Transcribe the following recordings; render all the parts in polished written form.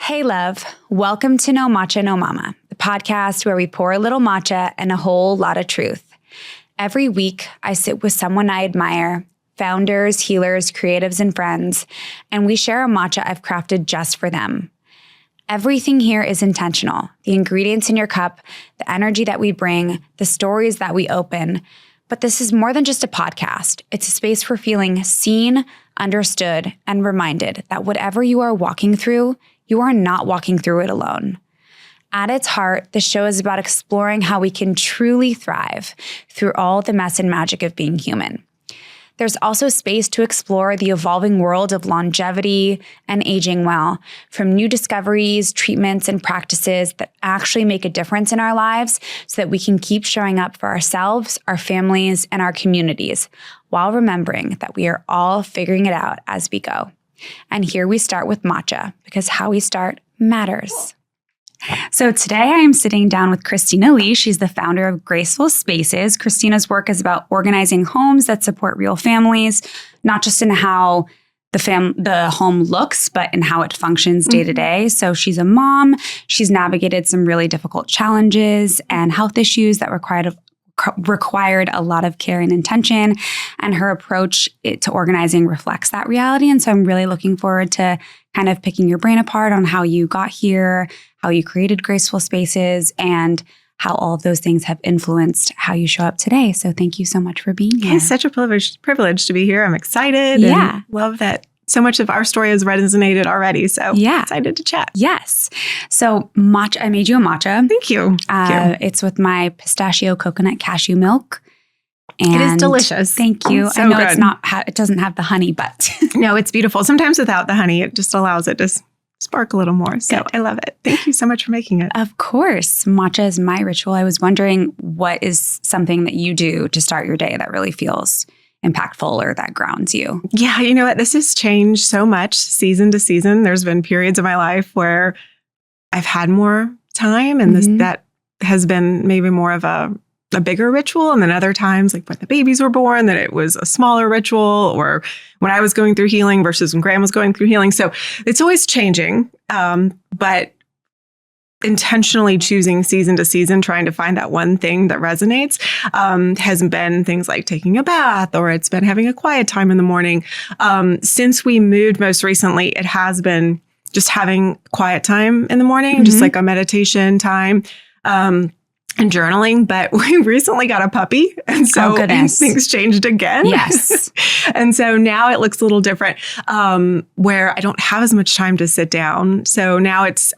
Hey, love. Welcome to No Matcha, No Mama, the podcast where we pour a little matcha and a whole lot of truth. Every week, I sit with someone I admire, founders, healers, creatives, and friends, and we share a matcha I've crafted just for them. Everything here is intentional. The ingredients in your cup, the energy that we bring, the stories that we open. But this is more than just a podcast. It's a space for feeling seen, understood, and reminded that whatever you are walking through, you are not walking through it alone. At its heart, the show is about exploring how we can truly thrive through all the mess and magic of being human. There's also space to explore the evolving world of longevity and aging well, from new discoveries, treatments, and practices that actually make a difference in our lives so that we can keep showing up for ourselves, our families, and our communities, while remembering that we are all figuring it out as we go. And here we start with matcha, because how we start matters. So today I am sitting down with Christina Lee. She's the founder of Graceful Spaces. Christina's work is about organizing homes that support real families, not just in how the home looks, but in how it functions day to day. So she's a mom. She's navigated some really difficult challenges and health issues that required a lot of care and intention, and her approach to organizing reflects that reality. And so I'm really looking forward to kind of picking your brain apart on how you got here, how you created Graceful Spaces, and how all of those things have influenced how you show up today. So thank you so much for being here. It's such a privilege to be here. I'm excited and love that so much of our story has resonated already. So excited to chat. Yes. So matcha, I made you a matcha. Thank you. It's with my pistachio coconut cashew milk. And it is delicious. Thank you. So I know good. it's not. It doesn't have the honey, but no, it's beautiful. Sometimes without the honey, it just allows it to spark a little more. So I love it. Thank you so much for making it. Of course. Matcha is my ritual. I was wondering, what is something that you do to start your day that really feels impactful or that grounds you? Yeah, you know what? This has changed so much season to season. There's been periods of my life where I've had more time, and that has been maybe more of a bigger ritual. And then other times, like when the babies were born, that it was a smaller ritual, or when I was going through healing versus when Graham was going through healing. So it's always changing, but intentionally choosing season to season, trying to find that one thing that resonates, has been things like taking a bath, or it's been having a quiet time in the morning. Since we moved most recently, it has been just having quiet time in the morning, just like a meditation time, and journaling. But we recently got a puppy, and so things changed again. Yes. And so now it looks a little different, where I don't have as much time to sit down. So now it's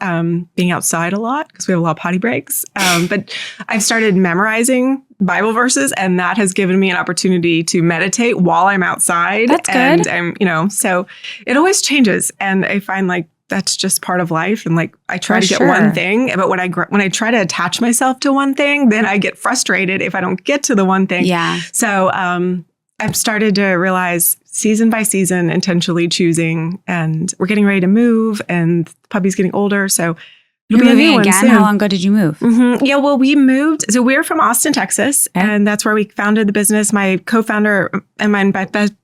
being outside a lot because we have a lot of potty breaks. But I've started memorizing Bible verses, and that has given me an opportunity to meditate while I'm outside. That's and good. I'm, so it always changes. And I find like that's just part of life. And like, I try to get one thing, but when I try to attach myself to one thing, then I get frustrated if I don't get to the one thing. Yeah. So I've started to realize season by season, intentionally choosing, and we're getting ready to move, and the puppy's getting older. So you're moving again? How long ago did you move? Yeah, well, we moved. So we're from Austin, Texas, and that's where we founded the business. My co-founder and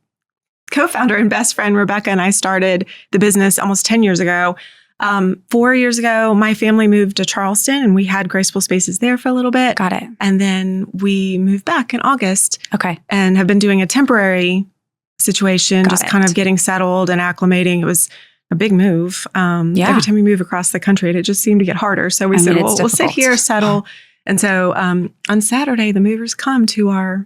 co-founder and best friend, Rebecca, and I started the business almost 10 years ago. 4 years ago, my family moved to Charleston, and we had Graceful Spaces there for a little bit. Got it. And then we moved back in August. Okay. And have been doing a temporary situation, kind of getting settled and acclimating. It was a big move. Every time we move across the country, it just seemed to get harder. So we said, we'll sit here, settle. And so on Saturday, the movers come to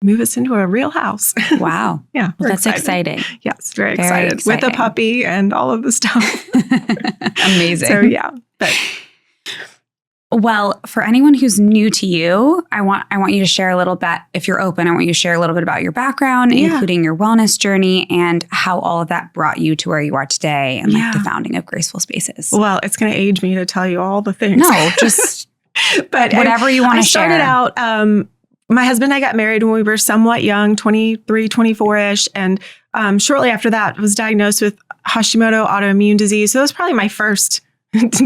move us into a real house. Wow. Yeah. Well, that's exciting. Yes, very excited. With a puppy and all of the stuff. Amazing. So yeah. Well, for anyone who's new to you, I want you to share a little bit, if you're open, I want you to share a little bit about your background, including your wellness journey, and how all of that brought you to where you are today, and like the founding of Graceful Spaces. Well, it's going to age me to tell you all the things. No, just but whatever you want to share. I started out, my husband and I got married when we were somewhat young, 23, 24-ish. And shortly after that, was diagnosed with Hashimoto autoimmune disease. So it was probably my first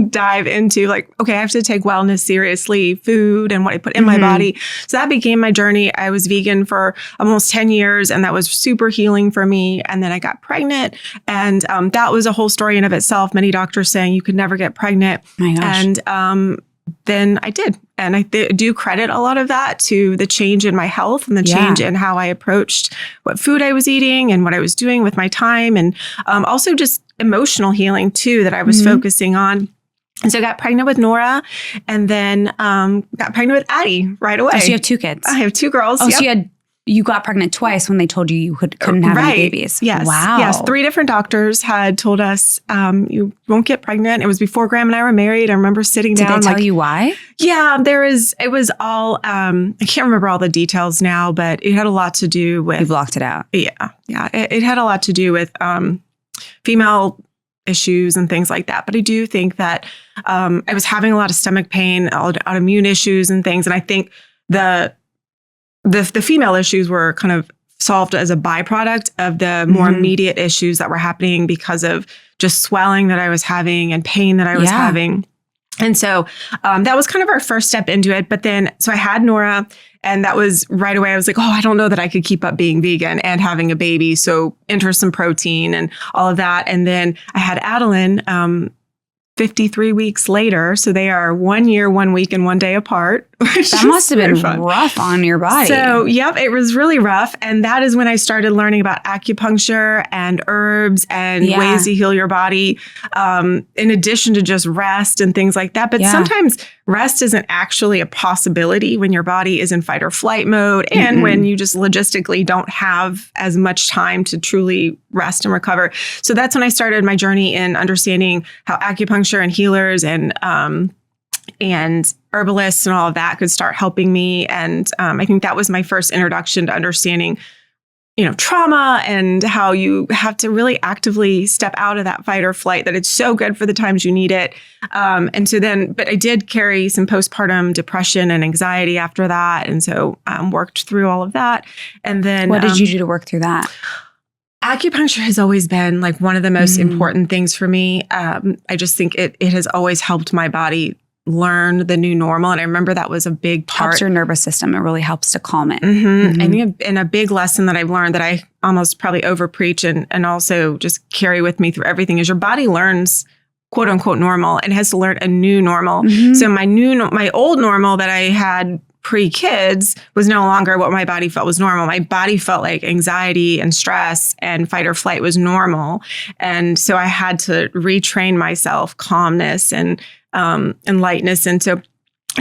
dive into like, okay, I have to take wellness seriously, food and what I put in my body. So that became my journey. I was vegan for almost 10 years and that was super healing for me. And then I got pregnant and that was a whole story in of itself. Many doctors saying you could never get pregnant. My gosh. And then I did. And I do credit a lot of that to the change in my health and the change in how I approached what food I was eating and what I was doing with my time. And also just emotional healing too, that I was focusing on. And so I got pregnant with Nora and then got pregnant with Addie right away. Oh, so you have 2 kids. I have 2 girls. Oh, so you got pregnant twice when they told you couldn't have any babies. Yes. Wow. Yes. 3 different doctors had told us, you won't get pregnant. It was before Graham and I were married. I remember sitting down. Did they tell you why? Yeah, it was all, I can't remember all the details now, but it had a lot to do with. You blocked it out. Yeah. Yeah. It had a lot to do with female issues and things like that. But I do think that I was having a lot of stomach pain, autoimmune issues and things. And I think the female issues were kind of solved as a byproduct of the more immediate issues that were happening because of just swelling that I was having and pain that I was having. And so that was kind of our first step into it. But then, so I had Nora and that was right away. I was like, oh, I don't know that I could keep up being vegan and having a baby. So enter some protein and all of that. And then I had Adeline 53 weeks later. So they are 1 year, 1 week, and 1 day apart. That must have been rough on your body. So, yep, it was really rough. And that is when I started learning about acupuncture and herbs and ways to heal your body, in addition to just rest and things like that. But sometimes rest isn't actually a possibility when your body is in fight or flight mode and when you just logistically don't have as much time to truly rest and recover. So that's when I started my journey in understanding how acupuncture and healers and herbalists and all of that could start helping me. And I think that was my first introduction to understanding, trauma and how you have to really actively step out of that fight or flight, that it's so good for the times you need it. And so then, but I did carry some postpartum depression and anxiety after that. And so worked through all of that. And then what did you do to work through that? Acupuncture has always been like one of the most important things for me. I just think it has always helped my body learn the new normal. And I remember that was a big part. Helps your nervous system. It really helps to calm it. I think and a big lesson that I've learned that I almost probably over preach and also just carry with me through everything is your body learns quote unquote normal and has to learn a new normal. So my old normal that I had pre-kids was no longer what my body felt was normal. My body felt like anxiety and stress and fight or flight was normal. And so I had to retrain myself, calmness and lightness. And so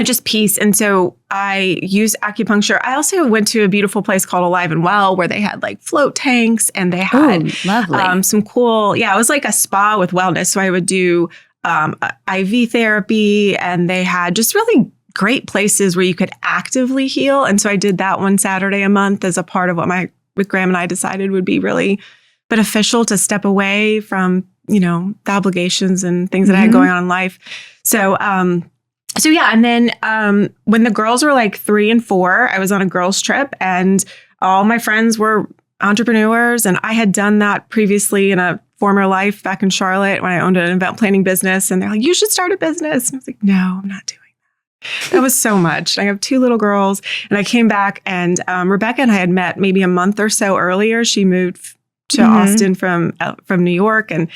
just peace. And so I used acupuncture. I also went to a beautiful place called Alive and Well, where they had like float tanks and they had lovely. Some cool, it was like a spa with wellness. So I would do IV therapy and they had just really great places where you could actively heal. And so I did that one Saturday a month as a part of what with Graham and I decided would be really beneficial to step away from, the obligations and things that I had going on in life. So, and then when the girls were like 3 and 4, I was on a girls trip and all my friends were entrepreneurs. And I had done that previously in a former life back in Charlotte when I owned an event planning business. And they're like, you should start a business. And I was like, no, I'm not doing that. That was so much. I have 2 little girls and I came back and Rebecca and I had met maybe a month or so earlier. She moved to Austin from New York. And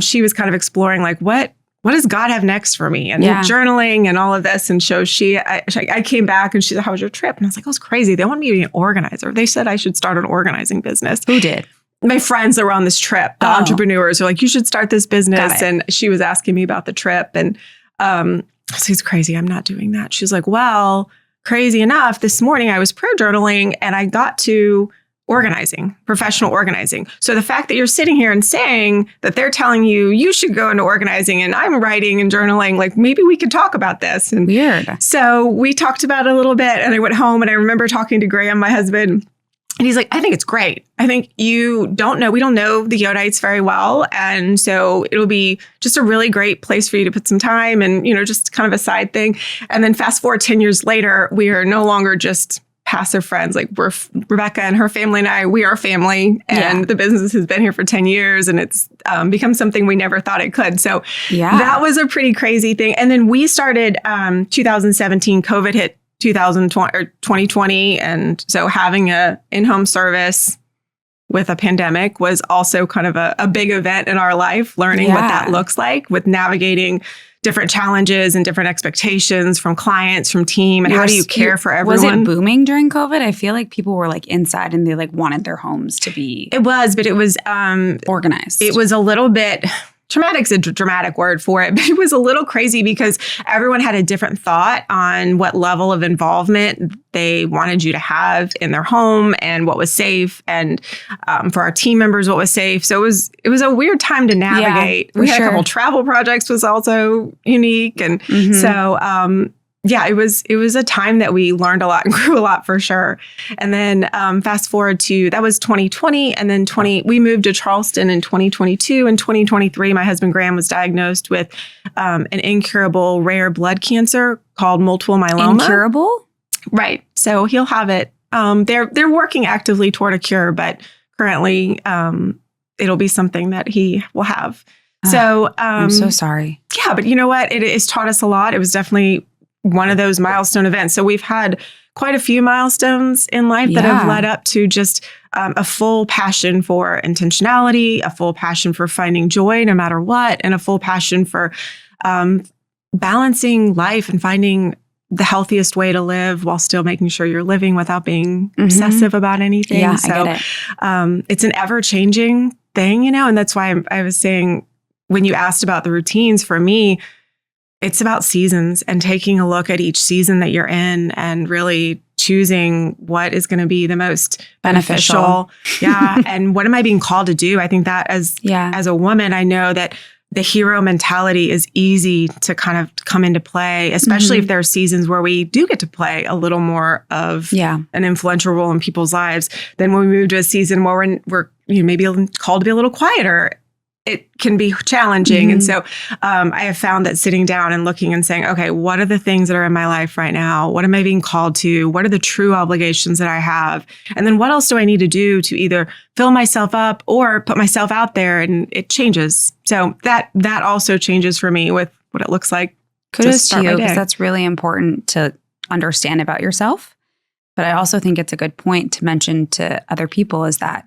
she was kind of exploring like, what does God have next for me? And journaling and all of this. And so I came back and she said, how was your trip? And I was like, oh, it's crazy. They want me to be an organizer. They said I should start an organizing business. Who did? My friends that were on this trip, the entrepreneurs were like, you should start this business. And she was asking me about the trip. And I was like, it's crazy. I'm not doing that. She was like, well, crazy enough, this morning I was prayer journaling and I got to organizing, professional organizing. So the fact that you're sitting here and saying that they're telling you should go into organizing and I'm writing and journaling, like maybe we could talk about this. And weird. So we talked about it a little bit and I went home and I remember talking to Graham, my husband, and he's like, I think it's great. I think we don't know the Yodites very well. And so it'll be just a really great place for you to put some time and, just kind of a side thing. And then fast forward 10 years later, we are no longer just passive friends. Like Rebecca and her family and I, we are family, and the business has been here for 10 years and it's become something we never thought it could. So that was a pretty crazy thing. And then we started 2017, COVID hit 2020. And so having a in-home service with a pandemic was also kind of a big event in our life, learning what that looks like with navigating different challenges and different expectations from clients, from team, and how do you care for everyone? Was it booming during COVID? I feel like people were like inside and they like wanted their homes to be. It was, but it was organized. It was a little bit. Traumatic's a dramatic word for it, but it was a little crazy because everyone had a different thought on what level of involvement they wanted you to have in their home and what was safe, and for our team members, what was safe. So it was a weird time to navigate. We had a couple travel projects was also unique, and so it was a time that we learned a lot and grew a lot for sure. And then fast forward to, that was 2020. And then we moved to Charleston in 2022. In 2023, my husband Graham was diagnosed with an incurable rare blood cancer called multiple myeloma. Incurable? Right. So he'll have it. They're working actively toward a cure, but currently it'll be something that he will have. So I'm so sorry. Yeah, but you know what? It has taught us a lot. It was definitely one of those milestone events. So we've had quite a few milestones in life that have led up to just a full passion for intentionality, a full passion for finding joy no matter what, and a full passion for balancing life and finding the healthiest way to live while still making sure you're living without being obsessive about anything. Yeah, so I get it. It's an ever-changing thing, and that's why I was saying when you asked about the routines, for me, it's about seasons and taking a look at each season that you're in and really choosing what is going to be the most beneficial. And what am I being called to do? I think that as a woman, I know that the hero mentality is easy to kind of come into play, especially if there are seasons where we do get to play a little more of an influential role in people's lives. Then when we move to a season where we're maybe called to be a little quieter, it can be challenging. And so I have found that sitting down and looking and saying, okay, what are the things that are in my life right now? What am I being called to? What are the true obligations that I have? And then what else do I need to do to either fill myself up or put myself out there? And it changes. So that also changes for me with what it looks like. Kudos to you, because that's really important to understand about yourself. But I also think it's a good point to mention to other people is that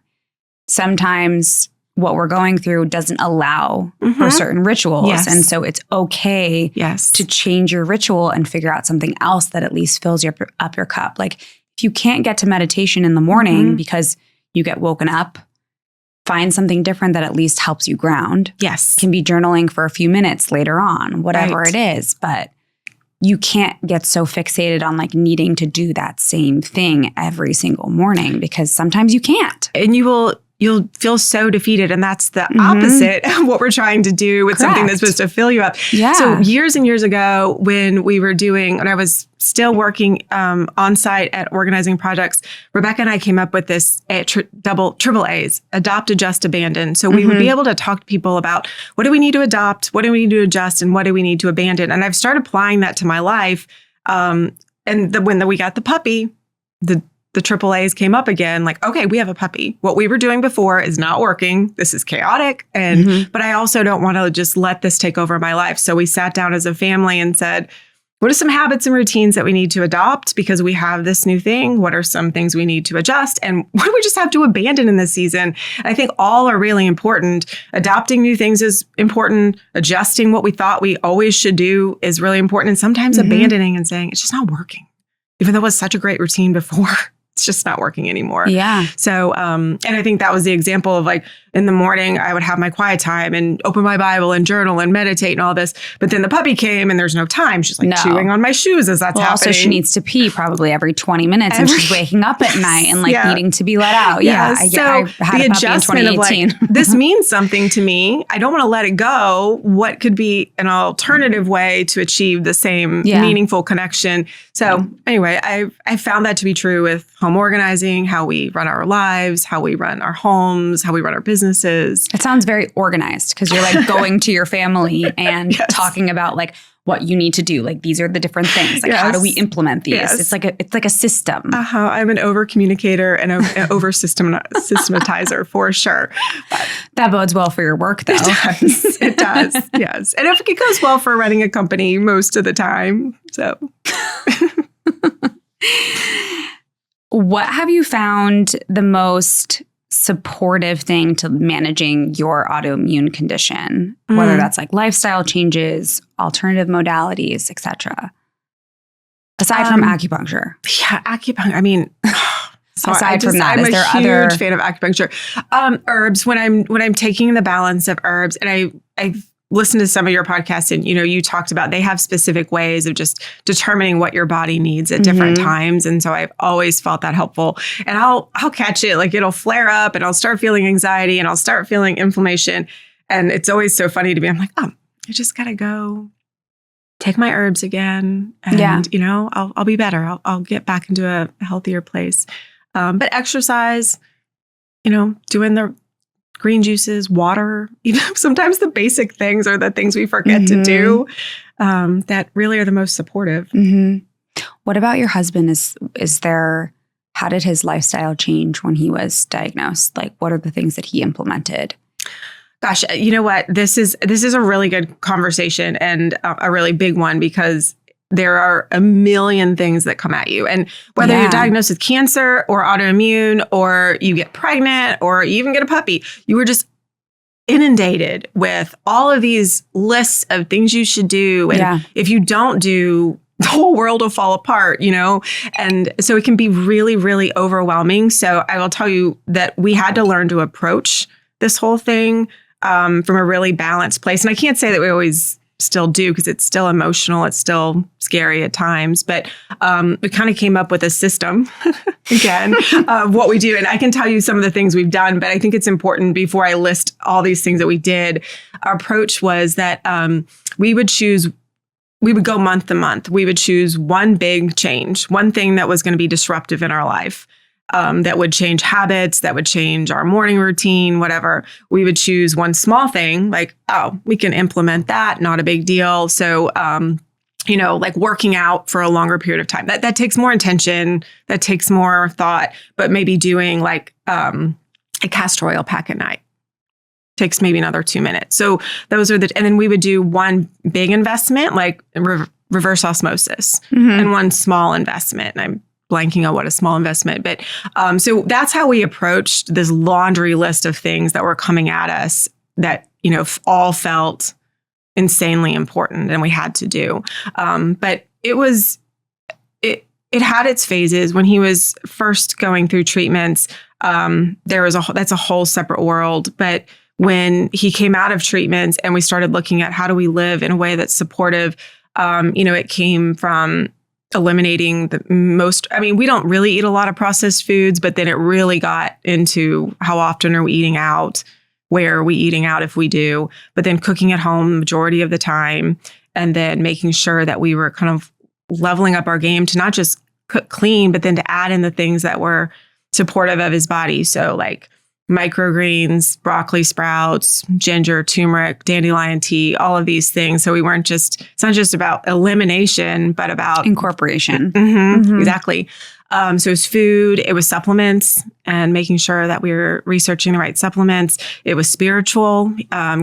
sometimes what we're going through doesn't allow for certain rituals. Yes. And so it's okay to change your ritual and figure out something else that at least fills up your cup. Like if you can't get to meditation in the morning because you get woken up, find something different that at least helps you ground. Yes. Can be journaling for a few minutes later on, whatever it is. But you can't get so fixated on like needing to do that same thing every single morning because sometimes you can't. And you'll feel so defeated. And that's the opposite of what we're trying to do with something that's supposed to fill you up. Yeah. So years and years ago, when I was still working on site at organizing projects, Rebecca and I came up with this triple A's, adopt, adjust, abandon. So we would be able to talk to people about what do we need to adopt, what do we need to adjust, and what do we need to abandon. And I've started applying that to my life. When we got the puppy, the triple A's came up again, like, okay, we have a puppy. What we were doing before is not working. This is chaotic. But I also don't want to just let this take over my life. So we sat down as a family and said, what are some habits and routines that we need to adopt because we have this new thing? What are some things we need to adjust? And what do we just have to abandon in this season? And I think all are really important. Adopting new things is important. Adjusting what we thought we always should do is really important. And sometimes abandoning and saying, it's just not working. Even though it was such a great routine before. It's just not working anymore. Yeah. So, and I think that was the example of like in the morning, I would have my quiet time and open my Bible and journal and meditate and all this. But then the puppy came and there's no time. She's like chewing on my shoes as that's happening. Also, she needs to pee probably every 20 minutes and she's waking up at night and like needing to be let out. Yeah. So I had the a puppy in 2018. of like, this means something to me. I don't want to let it go. What could be an alternative way to achieve the same meaningful connection? So anyway, I found that to be true with home organizing, how we run our lives, how we run our homes, how we run our businesses. It sounds very organized because you're like going to your family and talking about like what you need to do. Like these are the different things. Like how do we implement these? Yes. It's like a system. I'm an over communicator and an over systematizer for sure. But that bodes well for your work though. It does. Yes. And if it goes well for running a company most of the time. So what have you found the most supportive thing to managing your autoimmune condition, whether that's like lifestyle changes, alternative modalities, etc. Aside from acupuncture? Yeah, acupuncture. I mean, aside from that, I'm is there a huge other fan of acupuncture? Herbs. When I'm taking the balance of herbs, and I've listened to some of your podcasts, and you talked about they have specific ways of just determining what your body needs at different times, and so I've always felt that helpful. And I'll catch it, like it'll flare up, and I'll start feeling anxiety, and I'll start feeling inflammation, and it's always so funny to me. I'm like, I just gotta go take my herbs again, and I'll be better. I'll get back into a healthier place. But exercise, doing the green juices, water, sometimes the basic things are the things we forget to do that really are the most supportive. What about your husband? How did his lifestyle change when he was diagnosed? Like, what are the things that he implemented? Gosh, you know what? This is a really good conversation and a really big one because there are a million things that come at you. And whether you're diagnosed with cancer or autoimmune, or you get pregnant, or you even get a puppy, you were just inundated with all of these lists of things you should do. And if you don't do, the whole world will fall apart, And so it can be really, really overwhelming. So I will tell you that we had to learn to approach this whole thing from a really balanced place. And I can't say that we always still do because it's still emotional. It's still scary at times. But we kind of came up with a system, again, of what we do. And I can tell you some of the things we've done, but I think it's important before I list all these things that we did. Our approach was that we would go month to month. We would choose one big change, one thing that was going to be disruptive in our life. That would change habits, that would change our morning routine, whatever. We would choose one small thing, like, we can implement that, not a big deal. So, like working out for a longer period of time. That takes more intention, that takes more thought, but maybe doing like a castor oil pack at night takes maybe another 2 minutes. So those are and then we would do one big investment, like reverse osmosis, and one small investment. And I'm blanking on what a small investment, but so that's how we approached this laundry list of things that were coming at us that, all felt insanely important and we had to do. But it had its phases. When he was first going through treatments, that's a whole separate world. But when he came out of treatments and we started looking at how do we live in a way that's supportive, it came from eliminating we don't really eat a lot of processed foods, but then it really got into how often are we eating out, where are we eating out if we do, but then cooking at home the majority of the time, and then making sure that we were kind of leveling up our game to not just cook clean, but then to add in the things that were supportive of his body. So like microgreens, broccoli sprouts, ginger, turmeric, dandelion tea, all of these things. So it's not just about elimination, but about incorporation. Exactly. So it was food, it was supplements, and making sure that we were researching the right supplements. It was spiritual.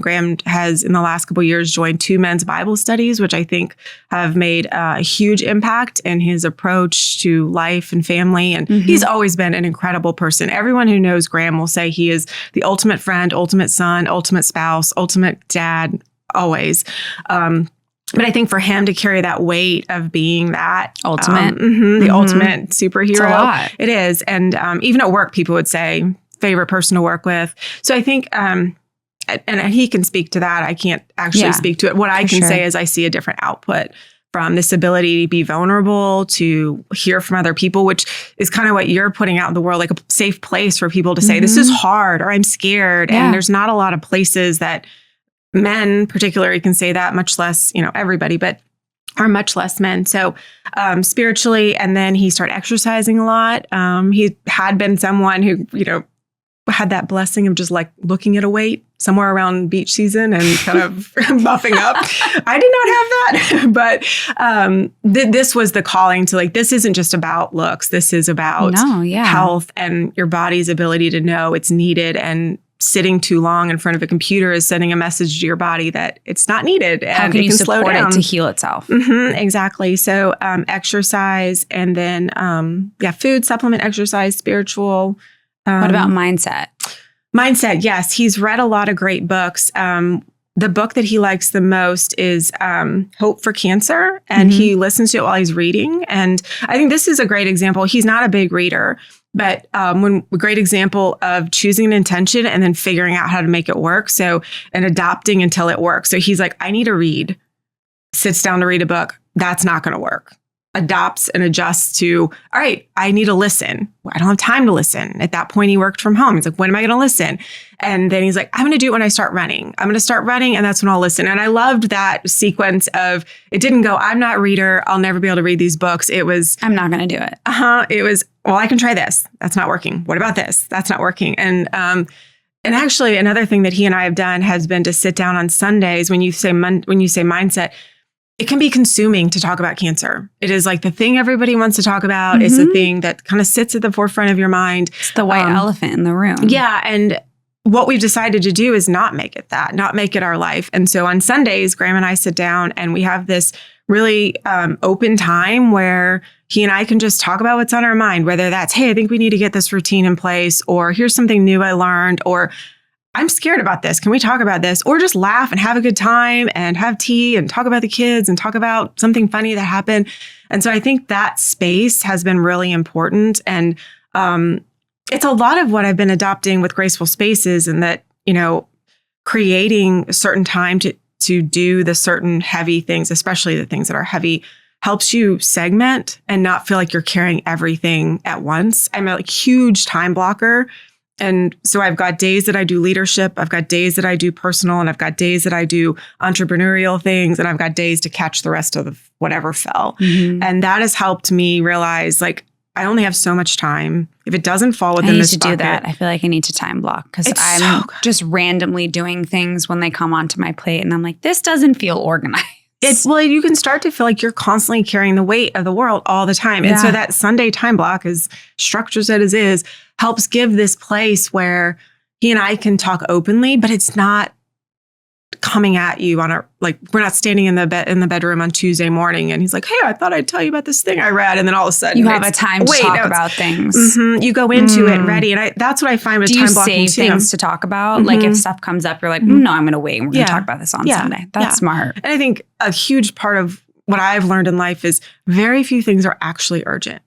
Graham has, in the last couple of years, joined 2 men's Bible studies, which I think have made a huge impact in his approach to life and family. And he's always been an incredible person. Everyone who knows Graham will say he is the ultimate friend, ultimate son, ultimate spouse, ultimate dad, always. But I think for him to carry that weight of being that ultimate, the ultimate superhero, it is. And even at work, people would say favorite person to work with. So I think, and he can speak to that. I can't actually speak to it. What I can say is I see a different output from this ability to be vulnerable, to hear from other people, which is kind of what you're putting out in the world, like a safe place for people to say, this is hard, or I'm scared. Yeah. And there's not a lot of places that men particularly can say that, much less, everybody, but are much less men. So spiritually, and then he started exercising a lot. He had been someone who, had that blessing of just like looking at a weight somewhere around beach season and kind of buffing up. I did not have that, but this was the calling to like, this isn't just about looks. This is about health and your body's ability to know it's needed, and sitting too long in front of a computer is sending a message to your body that it's not needed. And how can you support it to heal itself? Exactly. So exercise, and then food, supplement, exercise, spiritual. What about mindset? Mindset, yes. He's read a lot of great books. The book that he likes the most is Hope for Cancer, and he listens to it while he's reading. And I think this is a great example. He's not a big reader, but a great example of choosing an intention and then figuring out how to make it work. So, and adopting until it works. So he's like, I need to read, sits down to read a book. That's not going to work. Adopts and adjusts to, all right, I need to listen. I don't have time to listen. At that point, he worked from home. He's like, when am I going to listen? And then he's like, I'm going to do it when I start running. I'm going to start running, and that's when I'll listen. And I loved that sequence of, it didn't go, I'm not a reader, I'll never be able to read these books. It was, I'm not going to do it. It was, well, I can try this. That's not working. What about this? That's not working. And actually, another thing that he and I have done has been to sit down on Sundays. When you say mindset, it can be consuming to talk about cancer. It is like the thing everybody wants to talk about. It's the thing that kind of sits at the forefront of your mind. It's the white elephant in the room. Yeah. And what we've decided to do is not make it that, not make it our life. And so on Sundays, Graham and I sit down and we have this really open time where he and I can just talk about what's on our mind, whether that's, hey, I think we need to get this routine in place, or here's something new I learned, or I'm scared about this. Can we talk about this? Or just laugh and have a good time and have tea and talk about the kids and talk about something funny that happened. And so I think that space has been really important. And it's a lot of what I've been adopting with Graceful Spaces, and that, creating a certain time to do the certain heavy things, especially the things that are heavy, helps you segment and not feel like you're carrying everything at once. I'm a huge time blocker. And so I've got days that I do leadership, I've got days that I do personal, and I've got days that I do entrepreneurial things, and I've got days to catch the rest of whatever fell. And that has helped me realize, like, I only have so much time. If it doesn't fall within this bucket. I need to do that. I feel like I need to time block, because I'm just randomly doing things when they come onto my plate, and I'm like, this doesn't feel organized. Well, you can start to feel like you're constantly carrying the weight of the world all the time. And so that Sunday time block, as structured as it is, helps give this place where he and I can talk openly, but it's not coming at you on we're not standing in the bedroom on Tuesday morning and he's like, hey, I thought I'd tell you about this thing I read. And then all of a sudden you have a time to talk about things. You go into it ready. And that's what I find with time blocking too. Do you save things to talk about? Like if stuff comes up, you're like, no, I'm going to wait. And we're going to talk about this on Sunday. That's smart. And I think a huge part of what I've learned in life is very few things are actually urgent.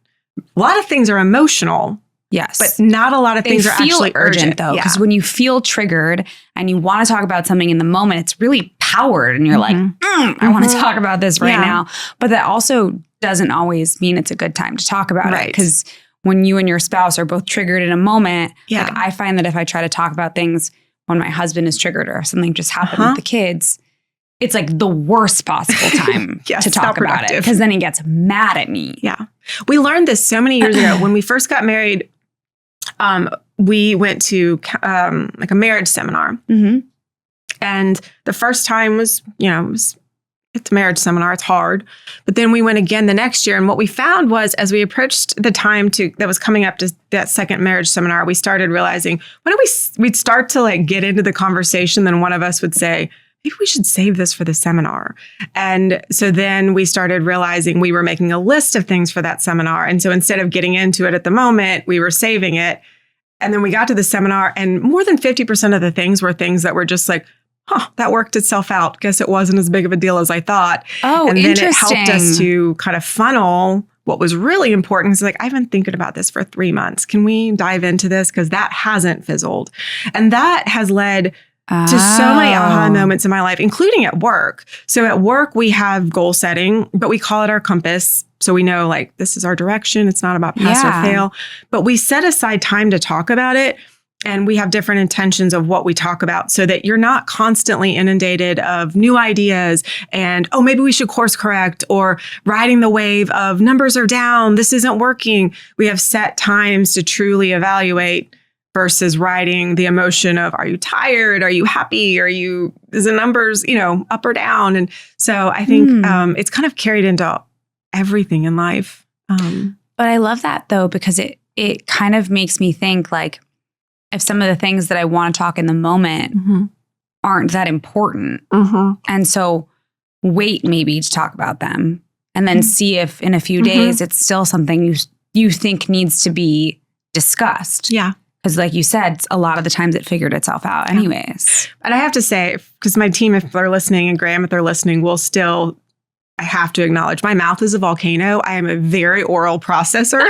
A lot of things are emotional. Yes. But not a lot of things are actually urgent though. Because when you feel triggered and you want to talk about something in the moment, it's really powered and you're like, I want to talk about this right now. But that also doesn't always mean it's a good time to talk about it. Because when you and your spouse are both triggered in a moment, like I find that if I try to talk about things when my husband is triggered or something just happened with the kids, it's like the worst possible time to talk about it. Because then he gets mad at me. Yeah. We learned this so many years ago. When we first got married, we went to like a marriage seminar. And the first time was, it's a marriage seminar. It's hard. But then we went again the next year. And what we found was, as we approached the time that was coming up to that second marriage seminar, we started realizing, we'd start to like get into the conversation. Then one of us would say, maybe we should save this for the seminar. And so then we started realizing we were making a list of things for that seminar. And so instead of getting into it at the moment, we were saving it. And then we got to the seminar and more than 50% of the things were things that were just like, that worked itself out. Guess it wasn't as big of a deal as I thought. Oh, and interesting. Then it helped us to kind of funnel what was really important. It's like, I've been thinking about this for 3 months. Can we dive into this? Because that hasn't fizzled. And that has led to so many aha moments in my life, including at work. So at work, we have goal setting, but we call it our compass. So we know like, this is our direction. It's not about pass or fail, but we set aside time to talk about it. And we have different intentions of what we talk about so that you're not constantly inundated of new ideas and, oh, maybe we should course correct, or riding the wave of numbers are down, this isn't working. We have set times to truly evaluate versus riding the emotion of, are you tired? Are you happy? Is the numbers, up or down? And so I think it's kind of carried into everything in life. But I love that though, because it kind of makes me think like, if some of the things that I want to talk in the moment aren't that important. And so wait maybe to talk about them and then see if in a few days it's still something you think needs to be discussed. Yeah. Because like you said, a lot of the times it figured itself out anyways. And I have to say, because my team, if they're listening, and Graham, if they're listening, I have to acknowledge my mouth is a volcano. I am a very oral processor.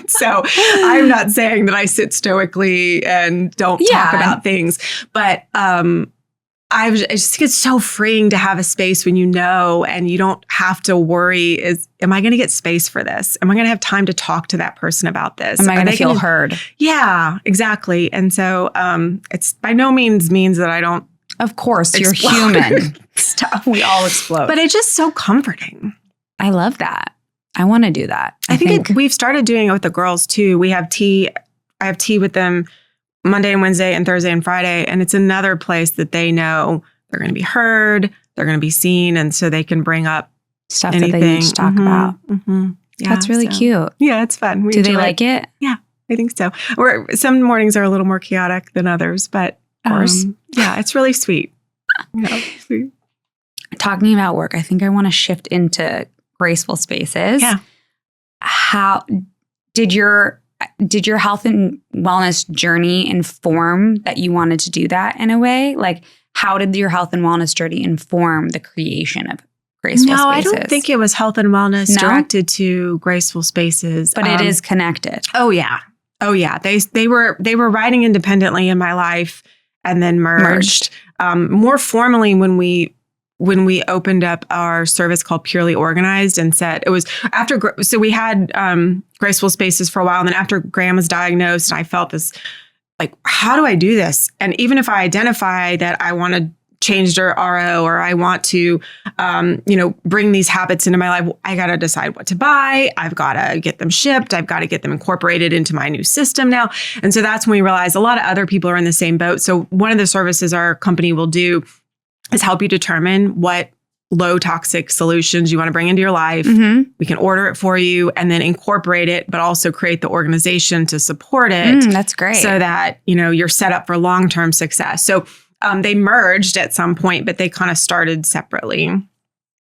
So I'm not saying that I sit stoically and don't talk about things. But I just think it's so freeing to have a space when and you don't have to worry, am I going to get space for this? Am I going to have time to talk to that person about this? Am I going to feel heard? Yeah, exactly. And so it's by no means that I don't. Of course, you're human. Stuff. We all explode. But it's just so comforting. I love that. I want to do that. I think we've started doing it with the girls too. We have tea. I have tea with them Monday and Wednesday and Thursday and Friday. And it's another place that they know they're going to be heard, they're going to be seen. And so they can bring up stuff anything. that they need to talk about. Yeah, that's really cute. Yeah, it's fun. Do they like it? Yeah, I think so. Some mornings are a little more chaotic than others, but of course. Yeah, it's really sweet. Sweet. Talking about work, I think I want to shift into Graceful Spaces. Yeah. How did your health and wellness journey inform that you wanted to do that in a way? Like, how did your health and wellness journey inform the creation of Graceful Spaces? No, I don't think it was health and wellness directed to Graceful Spaces. But it is connected. Oh, yeah. They were riding independently in my life and then merged. More formally when we opened up our service called Purely Organized and said it was after. So we had Graceful Spaces for a while. And then after Graham was diagnosed, I felt this like, how do I do this? And even if I identify that I want to change their RO or I want to, bring these habits into my life, I got to decide what to buy. I've got to get them shipped. I've got to get them incorporated into my new system now. And so that's when we realized a lot of other people are in the same boat. So one of the services our company will do is help you determine what low toxic solutions you want to bring into your life. We can order it for you and then incorporate it, but also create the organization to support it. That's great. So that, you're set up for long-term success. So they merged at some point, but they kind of started separately.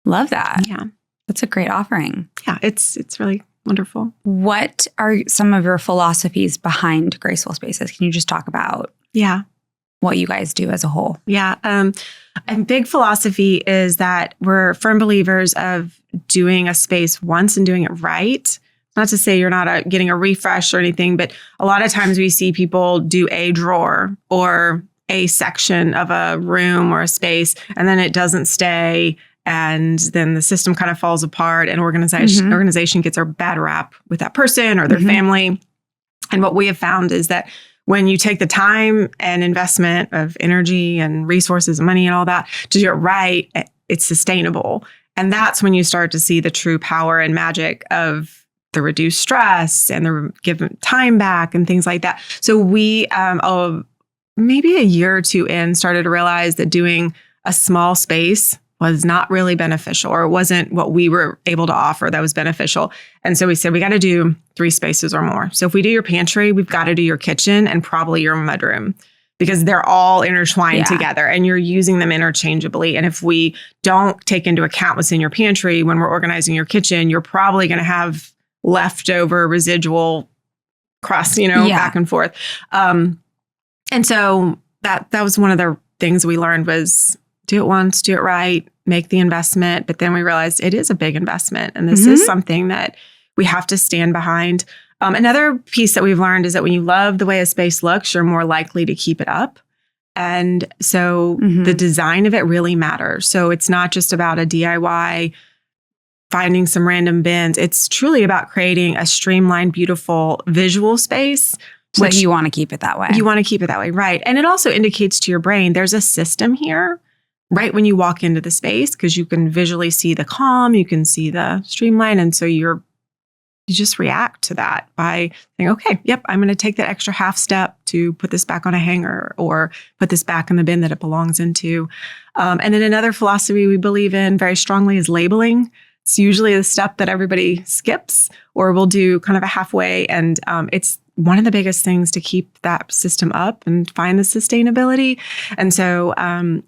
Love that. Yeah. That's a great offering. Yeah, it's really wonderful. What are some of your philosophies behind Graceful Spaces? Can you just talk about what you guys do as a whole? Yeah. A big philosophy is that we're firm believers of doing a space once and doing it right. Not to say you're not getting a refresh or anything, but a lot of times we see people do a drawer or a section of a room or a space, and then it doesn't stay. And then the system kind of falls apart and organization gets a bad rap with that person or their family. And what we have found is that when you take the time and investment of energy and resources and money and all that to do it right, it's sustainable. And that's when you start to see the true power and magic of the reduced stress and the given time back and things like that. So we, maybe a year or two in, started to realize that doing a small space was not really beneficial, or it wasn't what we were able to offer that was beneficial. And so we said, we got to do 3 spaces or more. So if we do your pantry, we've got to do your kitchen and probably your mudroom, because they're all intertwined together and you're using them interchangeably. And if we don't take into account what's in your pantry when we're organizing your kitchen, you're probably going to have leftover residual crust, back and forth. And so that was one of the things we learned was do it once, do it right, make the investment. But then we realized it is a big investment. And this is something that we have to stand behind. Another piece that we've learned is that when you love the way a space looks, you're more likely to keep it up. And so the design of it really matters. So it's not just about a DIY, finding some random bins. It's truly about creating a streamlined, beautiful visual space So you want to keep it that way. You want to keep it that way, right? And it also indicates to your brain there's a system here right when you walk into the space, because you can visually see the calm, you can see the streamline. And so you just react to that by saying, okay, yep, I'm going to take that extra half step to put this back on a hanger or put this back in the bin that it belongs into. And then another philosophy we believe in very strongly is labeling. It's usually the step that everybody skips or will do kind of a halfway. And it's one of the biggest things to keep that system up and find the sustainability. And so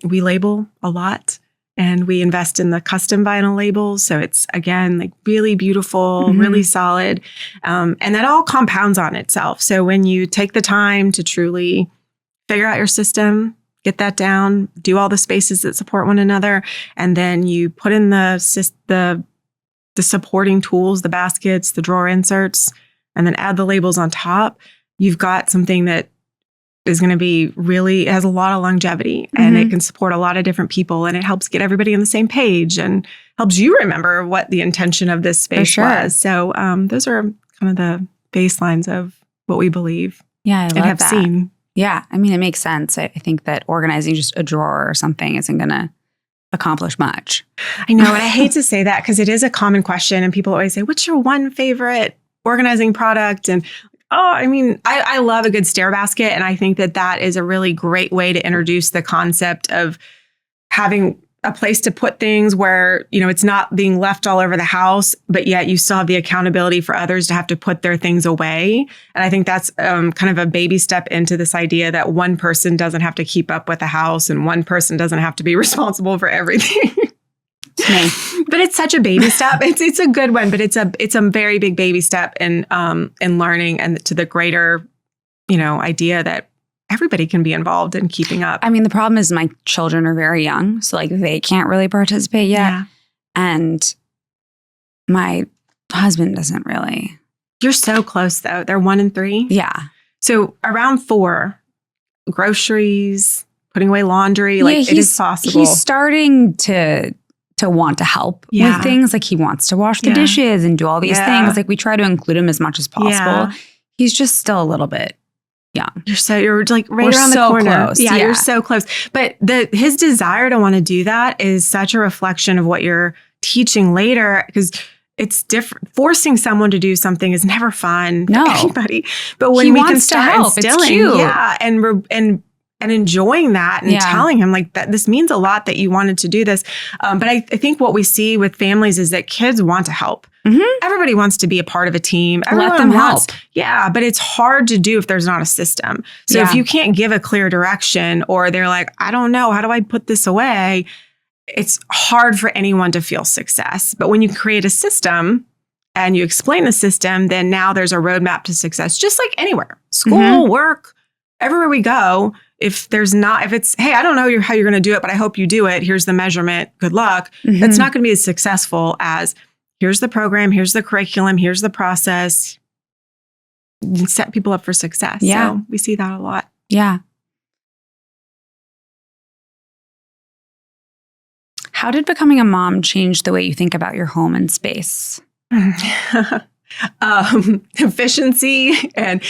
we label a lot. And we invest in the custom vinyl labels. So it's, again, like really beautiful, really solid. And that all compounds on itself. So when you take the time to truly figure out your system, get that down, do all the spaces that support one another, and then you put in the supporting tools, the baskets, the drawer inserts, and then add the labels on top, you've got something that is going to be really, it has a lot of longevity and it can support a lot of different people, and it helps get everybody on the same page and helps you remember what the intention of this space was. So those are kind of the baselines of what we believe. Yeah, I love have that. Seen. Yeah, I mean, it makes sense. I think that organizing just a drawer or something isn't going to accomplish much. I know, and I hate to say that because it is a common question, and people always say, what's your one favorite organizing product? And I mean, I love a good stair basket. And I think that is a really great way to introduce the concept of having a place to put things where, it's not being left all over the house, but yet you still have the accountability for others to have to put their things away. And I think that's kind of a baby step into this idea that one person doesn't have to keep up with the house and one person doesn't have to be responsible for everything. But it's such a baby step. It's a good one, but it's a very big baby step in learning and to the greater, idea that everybody can be involved in keeping up. I mean, the problem is my children are very young, so like they can't really participate yet. Yeah. And my husband doesn't really. You're so close though. They're 1 and 3. Yeah. So around 4, groceries, putting away laundry, it is possible. He's starting to want to help with things. Like he wants to wash the dishes and do all these things. Like we try to include him as much as possible. Yeah. He's just still a little bit young. You're like right around the corner. Close. Yeah, you're so close. But his desire to want to do that is such a reflection of what you're teaching later, because it's different. Forcing someone to do something is never fun for anybody. But when we can start instilling, and enjoying that and telling him like that this means a lot that you wanted to do this. But I think what we see with families is that kids want to help. Everybody wants to be a part of a team. Everyone Let them help. Yeah, but it's hard to do if there's not a system. So if you can't give a clear direction, or they're like, I don't know, how do I put this away? It's hard for anyone to feel success. But when you create a system and you explain the system, then now there's a roadmap to success, just like anywhere, school, work, everywhere we go. If it's, hey, I don't know how you're going to do it, but I hope you do it. Here's the measurement. Good luck. That's not going to be as successful as here's the program, here's the curriculum, here's the process. You set people up for success. Yeah. So we see that a lot. Yeah. How did becoming a mom change the way you think about your home and space? Efficiency and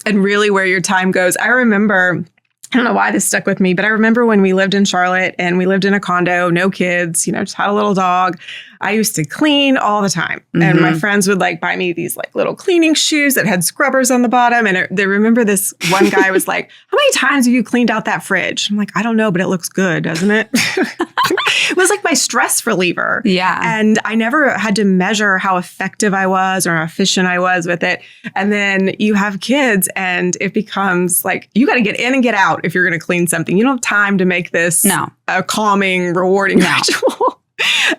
really where your time goes. I remember, I don't know why this stuck with me, but I remember when we lived in Charlotte and we lived in a condo, no kids, just had a little dog. I used to clean all the time. And my friends would buy me these little cleaning shoes that had scrubbers on the bottom. And they remember this one guy was like, how many times have you cleaned out that fridge? I'm like, I don't know, but it looks good, doesn't it? It was like my stress reliever. Yeah. And I never had to measure how effective I was or how efficient I was with it. And then you have kids and it becomes you got to get in and get out if you're going to clean something. You don't have time to make this a calming, rewarding ritual.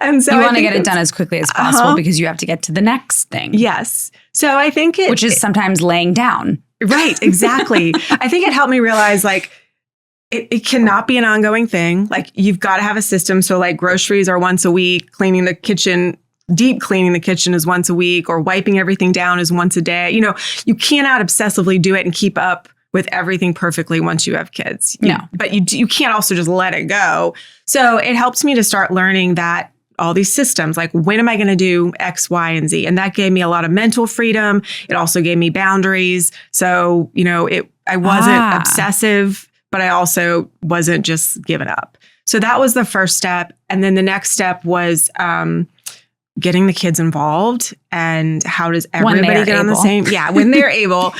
And so you want to get it done as quickly as possible because you have to get to the next thing. Yes. So I think which is sometimes laying down. Right. Exactly. I think it helped me realize it cannot be an ongoing thing. You've got to have a system. So groceries are once a week, cleaning the kitchen, deep cleaning the kitchen is once a week, or wiping everything down is once a day. You cannot obsessively do it and keep up with everything perfectly once you have kids. No. But you can't also just let it go. So it helps me to start learning that all these systems, like when am I going to do X, Y, and Z? And that gave me a lot of mental freedom. It also gave me boundaries. So, I wasn't obsessive, but I also wasn't just giving up. So that was the first step. And then the next step was getting the kids involved. And how does everybody get on the same? Yeah, when they're able,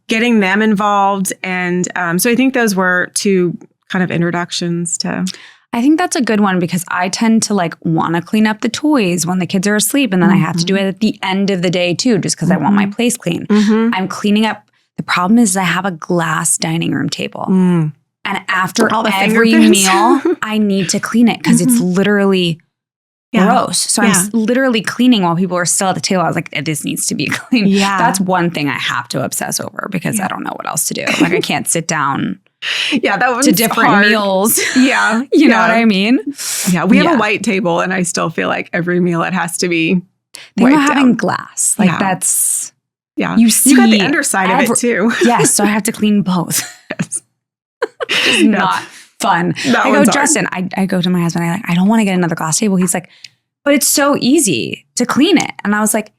getting them involved. And so I think those were two kind of introductions to. I think that's a good one because I tend to want to clean up the toys when the kids are asleep. And then I have to do it at the end of the day too, just because I want my place clean. I'm cleaning up. The problem is I have a glass dining room table. And after every meal, I need to clean it because it's literally gross. So I'm literally cleaning while people are still at the table. I was like, this needs to be clean. Yeah. That's one thing I have to obsess over because I don't know what else to do. I can't sit down to different meals. Yeah. You know what I mean? Yeah. We have a white table and I still feel like every meal it has to be wiped out. Having glass. That's... Yeah. You got the underside of it too. Yes. So I have to clean both. Yes. It's not fun. I go, Justin, I go to my husband. I don't want to get another glass table. He's like, but it's so easy to clean it. And I was like,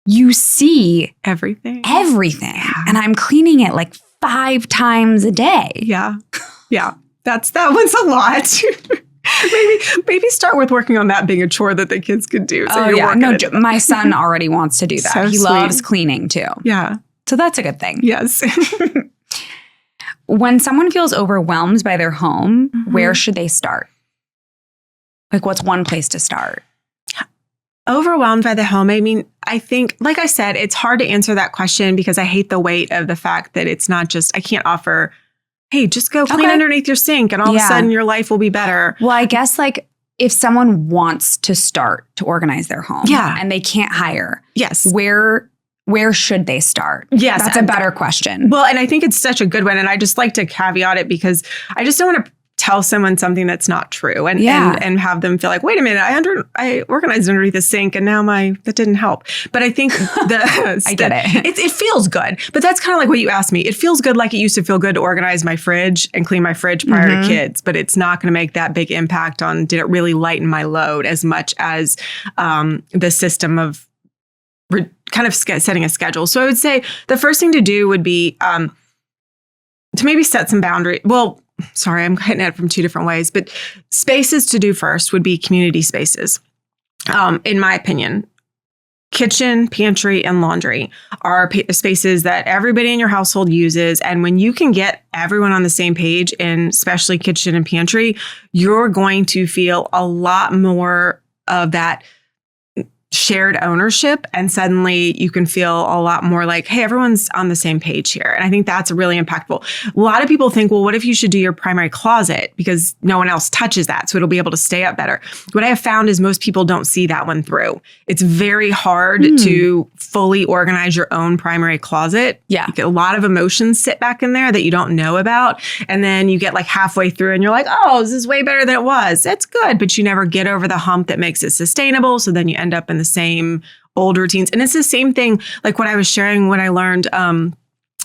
you see everything. And I'm cleaning it 5 times a day. Yeah. Yeah. That one's a lot. Maybe start with working on that being a chore that the kids could do. So my son already wants to do that. He loves cleaning too. Yeah. So that's a good thing. Yes. When someone feels overwhelmed by their home, where should they start? What's one place to start? Overwhelmed by the home. I mean, I think, like I said, it's hard to answer that question because I hate the weight of the fact that it's not just, I can't offer, hey, just go clean underneath your sink and all of a sudden your life will be better. Well, I guess if someone wants to start to organize their home and they can't hire, where should they start? Yes. That's a better question. Well, and I think it's such a good one. And I just like to caveat it because I just don't want to tell someone something that's not true and have them feel like, wait a minute, I organized underneath the sink and now that didn't help. But I think I get it. It feels good. But that's kind of like what you asked me. It feels good like it used to feel good to organize my fridge and clean my fridge prior to kids. But it's not going to make that big impact on did it really lighten my load as much as the system of kind of setting a schedule. So I would say the first thing to do would be to maybe set some boundaries. Well, sorry, I'm hitting it from two different ways, but spaces to do first would be community spaces. In my opinion, kitchen, pantry, and laundry are spaces that everybody in your household uses. And when you can get everyone on the same page in especially kitchen and pantry, you're going to feel a lot more of that shared ownership. And suddenly you can feel a lot more like, hey, everyone's on the same page here. And I think that's really impactful. A lot of people think, well, what if you should do your primary closet because no one else touches that? So it'll be able to stay up better. What I have found is most people don't see that one through. It's very hard to fully organize your own primary closet. Yeah. A lot of emotions sit back in there that you don't know about. And then you get halfway through and you're like, oh, this is way better than it was. That's good. But you never get over the hump that makes it sustainable. So then you end up in the same old routines. And it's the same thing like what I was sharing when I learned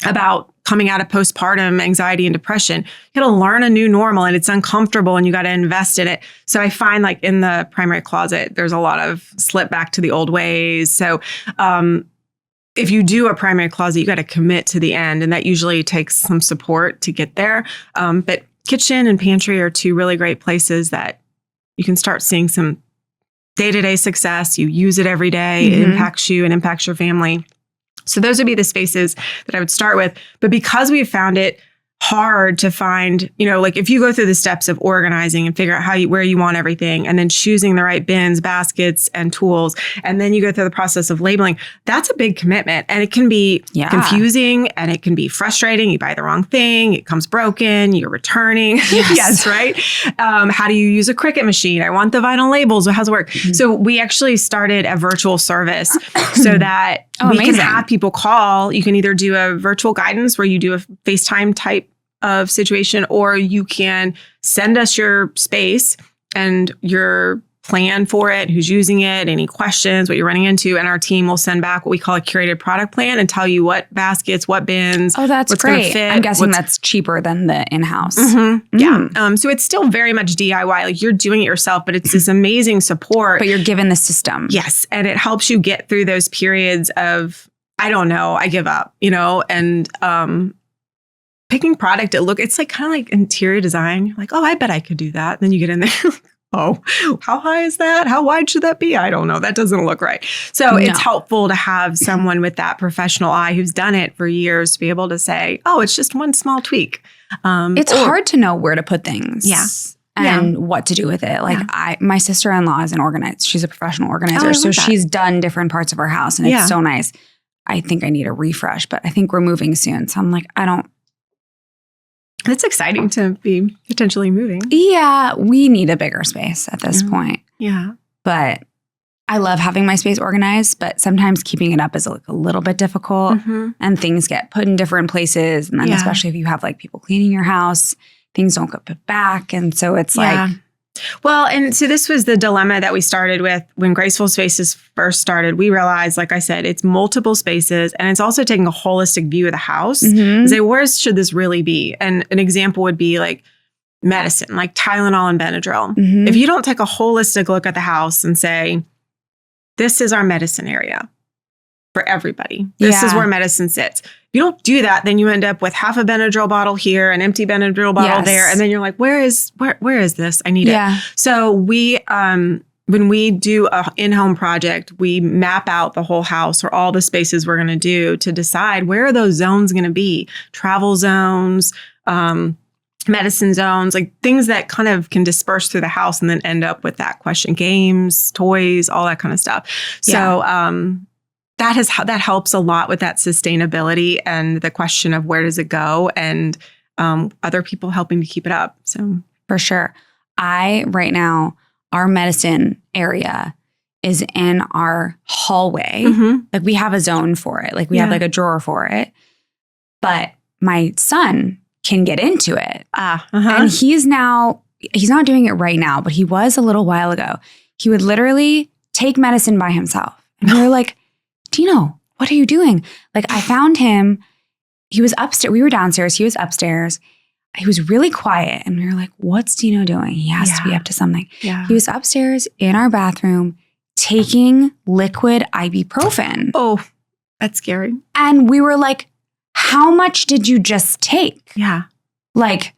about coming out of postpartum anxiety and depression. You got to learn a new normal and it's uncomfortable and you got to invest in it. So I find in the primary closet, there's a lot of slip back to the old ways. So if you do a primary closet, you got to commit to the end. And that usually takes some support to get there. But kitchen and pantry are two really great places that you can start seeing some day-to-day success. You use it every day. It impacts you and impacts your family. So those would be the spaces that I would start with. But because we've found it hard to find, if you go through the steps of organizing and figure out where you want everything and then choosing the right bins, baskets, and tools, and then you go through the process of labeling, that's a big commitment. And it can be confusing and it can be frustrating. You buy the wrong thing, it comes broken, you're returning. Yes, right? How do you use a Cricut machine? I want the vinyl labels. How's it work? So we actually started a virtual service so that we can have people call. You can either do a virtual guidance where you do a FaceTime type of situation, or you can send us your space and your plan for it, who's using it, any questions, what you're running into. And our team will send back what we call a curated product plan and tell you what baskets, what bins. Oh, that's what's great. Fit, I'm guessing that's cheaper than the in-house. Yeah. So it's still very much DIY. Like you're doing it yourself, but it's this amazing support. But you're given the system. Yes. And it helps you get through those periods of, I don't know, I give up, and picking product, it's like kind of like interior design. You're like, oh, I bet I could do that. Then you get in there. Oh, how high is that? How wide should that be? I don't know. That doesn't look right. So it's helpful to have someone with that professional eye who's done it for years to be able to say, oh, it's just one small tweak. It's hard to know where to put things. Yeah. And what to do with it. Like my sister-in-law is an organizer. She's a professional organizer. So she's done different parts of her house and it's so nice. I think I need a refresh, but I think we're moving soon. So I'm like, It's exciting to be potentially moving. Yeah, we need a bigger space at this point. Yeah. But I love having my space organized, but sometimes keeping it up is a little bit difficult and things get put in different places. And then especially if you have like people cleaning your house, things don't get put back. And so it's like... Well, and so this was the dilemma that we started with when Graceful Spaces first started. We realized, like I said, it's multiple spaces and it's also taking a holistic view of the house. Say, where should this really be? And an example would be like medicine, like Tylenol and Benadryl. If you don't take a holistic look at the house and say, this is our medicine area for everybody. This is where medicine sits. If you don't do that, then you end up with half a Benadryl bottle here, an empty Benadryl bottle there. And then you're like, where is this? I need it. So we, when we do an in-home project, we map out the whole house or all the spaces we're going to do to decide where are those zones going to be. Travel zones, medicine zones, like things that kind of can disperse through the house and then end up with that question. Games, toys, all that kind of stuff. So, that helps a lot with that sustainability and the question of where does it go and other people helping to keep it up. So for sure. Right now, our medicine area is in our hallway. Like we have a zone for it. Like we have like a drawer for it. But my son can get into it. And he's not doing it right now, but he was a little while ago. He would literally take medicine by himself. And we were like, Dino, what are you doing? Like I found him, he was upstairs. We were downstairs. He was upstairs. He was really quiet. And we were like, what's Dino doing? He has to be up to something. Yeah. He was upstairs in our bathroom taking liquid ibuprofen. Oh, that's scary. And we were like, how much did you just take? Yeah. Like,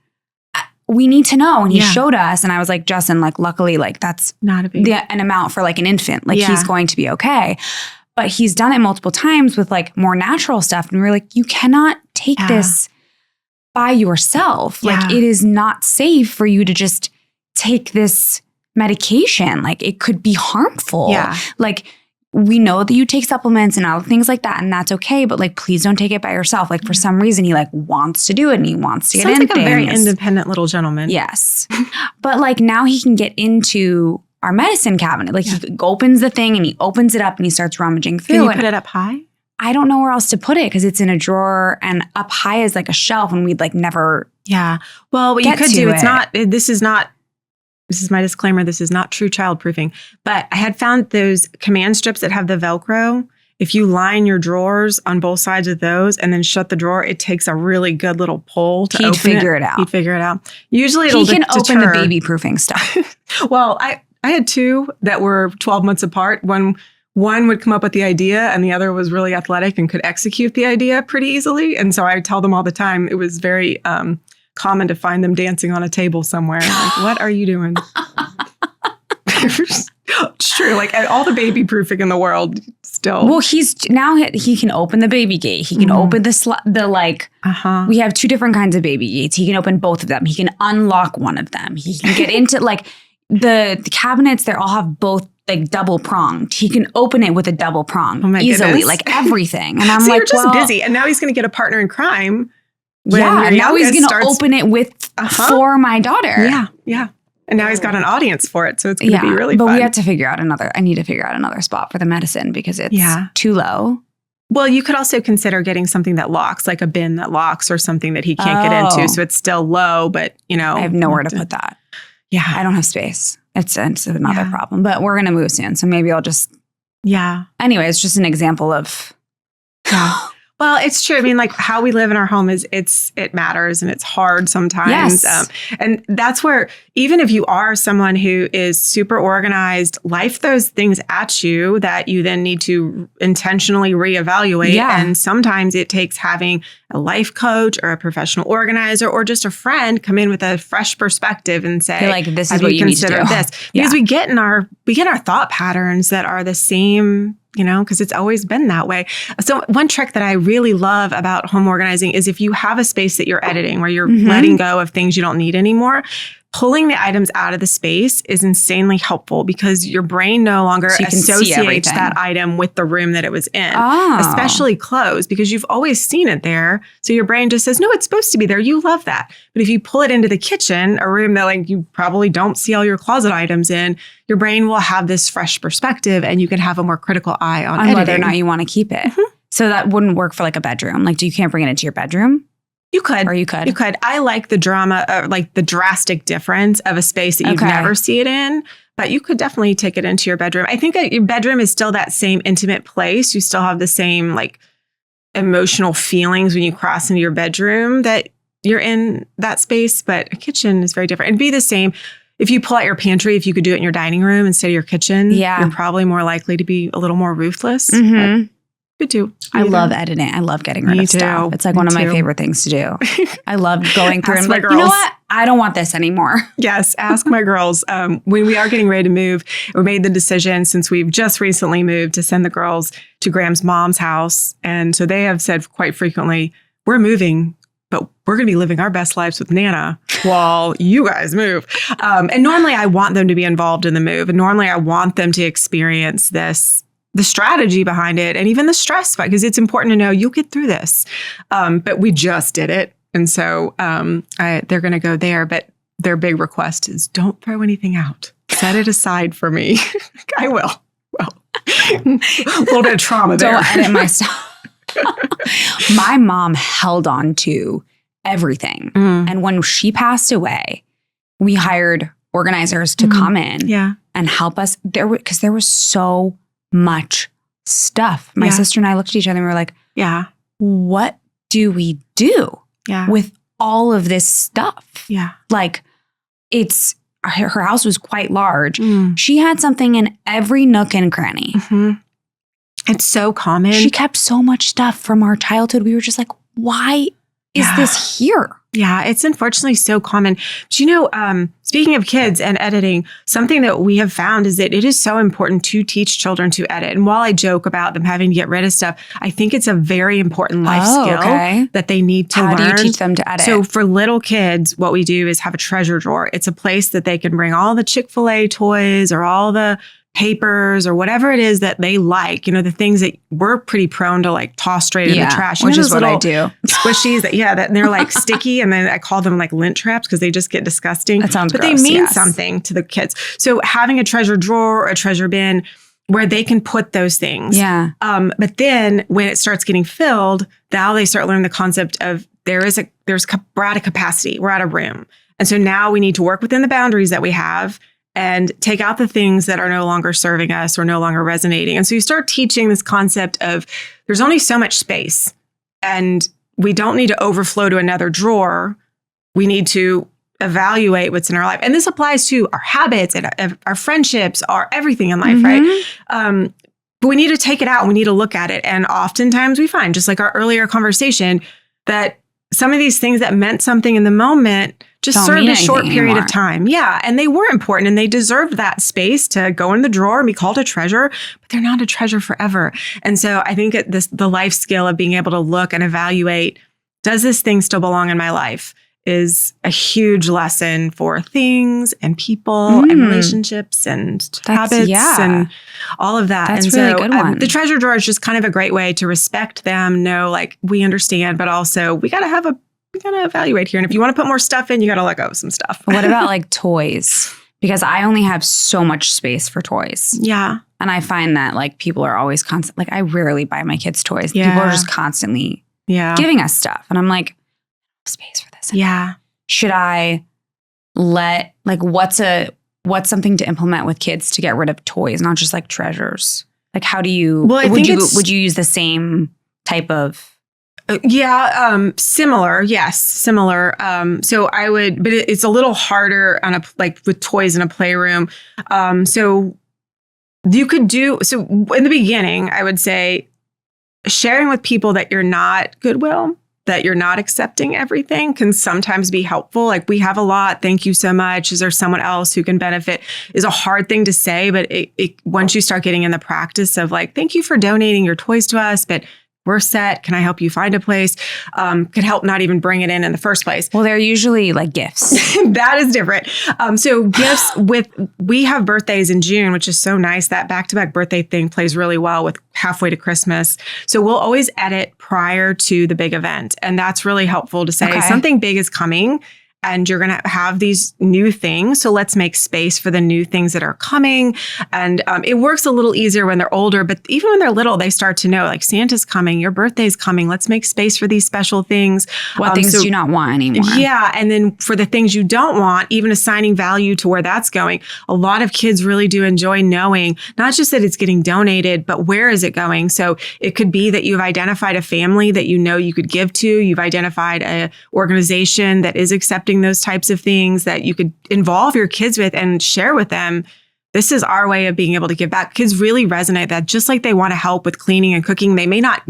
we need to know. And he showed us. And I was like, Justin, like, luckily, like that's not a big an amount for like an infant. Like he's going to be okay. But he's done it multiple times with like more natural stuff. And we were like, you cannot take this by yourself. Like it is not safe for you to just take this medication. Like it could be harmful. Yeah. Like we know that you take supplements and other things like that. And that's okay. But like, please don't take it by yourself. Like for some reason, he like wants to do it and he wants to get in. Sounds like a very independent little gentleman. Yes. But like now he can get into our medicine cabinet. Like he opens the thing and he opens it up and he starts rummaging through. Can you put it up high? I don't know where else to put it because it's in a drawer and up high is like a shelf and we'd like never. Yeah. Well, what you could do, this is my disclaimer. This is not true childproofing, but I had found those command strips that have the Velcro. If you line your drawers on both sides of those and then shut the drawer, it takes a really good little pull to open it. He'd figure it out. He'd figure it out. Usually it'll He can open the baby proofing stuff. Well, I had two that were 12 months apart. One would come up with the idea and the other was really athletic and could execute the idea pretty easily. And so I tell them all the time, it was very common to find them dancing on a table somewhere. Like, what are you doing? It's true. Like all the baby proofing in the world still. Well, he can open the baby gate. He can open we have two different kinds of baby gates. He can open both of them. He can unlock one of them. He can get into like the cabinets. They all have both like double pronged. He can open it with a double prong easily, goodness. Like everything. And I'm so like, you're just busy. And now he's going to get a partner in crime. Now he's going to open it with for my daughter. Yeah. And now he's got an audience for it. So it's going to be really fun. But we have to figure out I need to figure out another spot for the medicine because it's too low. Well, you could also consider getting something that locks, like a bin that locks or something that he can't get into. So it's still low, but I have nowhere to put that. Yeah. I don't have space. it's another problem. But we're going to move soon. So maybe I'll just. Yeah. Anyway, it's just an example of. Yeah. Well, it's true. I mean, like how we live in our home it matters and it's hard sometimes. Yes. And that's where, even if you are someone who is super organized, life throws things at you that you then need to intentionally reevaluate. Yeah. And sometimes it takes having a life coach or a professional organizer or just a friend come in with a fresh perspective and say, like, this is what you need to do. This? Because we get in our thought patterns that are the same, because it's always been that way. So one trick that I really love about home organizing is if you have a space that you're editing where you're letting go of things you don't need anymore, pulling the items out of the space is insanely helpful because your brain no longer associates that item with the room that it was in, especially clothes, because you've always seen it there. So your brain just says, no, it's supposed to be there. You love that. But if you pull it into the kitchen, a room that like you probably don't see all your closet items in, your brain will have this fresh perspective and you can have a more critical eye on editing. Whether or not you want to keep it. So that wouldn't work for like a bedroom. Like, you can't bring it into your bedroom? You could. Or you could. You could. I like the drama, like the drastic difference of a space that you'd never see it in. But you could definitely take it into your bedroom. I think that your bedroom is still that same intimate place. You still have the same like emotional feelings when you cross into your bedroom that you're in that space. But a kitchen is very different. It'd be the same. If you pull out your pantry, if you could do it in your dining room instead of your kitchen, you're probably more likely to be a little more ruthless. Good too. I love editing. I love getting rid of stuff. It's like one of my favorite things to do. I love going through and like, you know what? I don't want this anymore. Yes. Ask my girls. When we are getting ready to move, we made the decision since we've just recently moved to send the girls to Graham's mom's house. And so they have said quite frequently, we're moving, but we're going to be living our best lives with Nana while you guys move. And normally I want them to be involved in the move. And normally I want them to experience the strategy behind it and even the stress, because it's important to know you'll get through this. But we just did it. And so they're going to go there. But their big request is don't throw anything out. Set it aside for me. I will. Well, a little bit of trauma there. Don't edit my stuff. My mom held on to everything. And when she passed away, we hired organizers to come in and help us. Because there was so much stuff. My sister and I looked at each other and we were like, what do we do with all of this stuff? Like, her house was quite large. She had something in every nook and cranny. It's so common. She kept so much stuff from our childhood. We were just like, why is this here? Yeah, it's unfortunately so common. But speaking of kids and editing, something that we have found is that it is so important to teach children to edit. And while I joke about them having to get rid of stuff, I think it's a very important life skill that they need to learn. How do you teach them to edit? So for little kids, what we do is have a treasure drawer. It's a place that they can bring all the Chick-fil-A toys or all the papers or whatever it is that they like, the things that we're pretty prone to like toss straight in the trash. Which is what I do. Squishies and they're like sticky, and then I call them like lint traps because they just get disgusting. That sounds gross. But they mean something to the kids. So having a treasure drawer or a treasure bin where they can put those things. But then when it starts getting filled, now they start learning the concept of we're at a capacity, we're at a room. And so now we need to work within the boundaries that we have and take out the things that are no longer serving us or no longer resonating. And so you start teaching this concept of there's only so much space and we don't need to overflow to another drawer. We need to evaluate what's in our life. And this applies to our habits and our friendships, our everything in life, right? But we need to take it out and we need to look at it. And oftentimes we find, just like our earlier conversation, that some of these things that meant something in the moment just served a short period of time. Yeah. And they were important and they deserved that space to go in the drawer and be called a treasure, but they're not a treasure forever. And so I think the life skill of being able to look and evaluate, does this thing still belong in my life, is a huge lesson for things and people and relationships and habits and all of that. That's and really so good one. The treasure drawer is just kind of a great way to respect them, know like we understand, but also we got to evaluate here. And if you want to put more stuff in, you got to let go of some stuff. What about like toys? Because I only have so much space for toys. Yeah. And I find that like people are always constant. Like I rarely buy my kids toys. People are just constantly giving us stuff. And I'm like, space for this. Yeah. Should I what's a what's something to implement with kids to get rid of toys, not just like treasures? Like, how do you, Well, would you use the same type of? Similar. Yes, similar. So I would, but it's a little harder on like with toys in a playroom. So you could so in the beginning, I would say sharing with people that you're not Goodwill, that you're not accepting everything can sometimes be helpful. Like, we have a lot. Thank you so much. Is there someone else who can benefit? Is a hard thing to say, but once you start getting in the practice of like, thank you for donating your toys to us, but we're set. Can I help you find a place? Can help not even bring it in the first place. Well, they're usually like gifts. That is different. So gifts we have birthdays in June, which is so nice. That back-to-back birthday thing plays really well with halfway to Christmas. So we'll always edit prior to the big event. And that's really helpful to say something big is coming. And you're going to have these new things. So let's make space for the new things that are coming. And it works a little easier when they're older. But even when they're little, they start to know, like, Santa's coming, your birthday's coming. Let's make space for these special things. What things do you not want anymore? Yeah. And then for the things you don't want, even assigning value to where that's going. A lot of kids really do enjoy knowing not just that it's getting donated, but where is it going? So it could be that you've identified a family that you know you could give to. You've identified an organization that is accepting those types of things that you could involve your kids with and share with them. This is our way of being able to give back. Kids really resonate that, just like they want to help with cleaning and cooking. They may not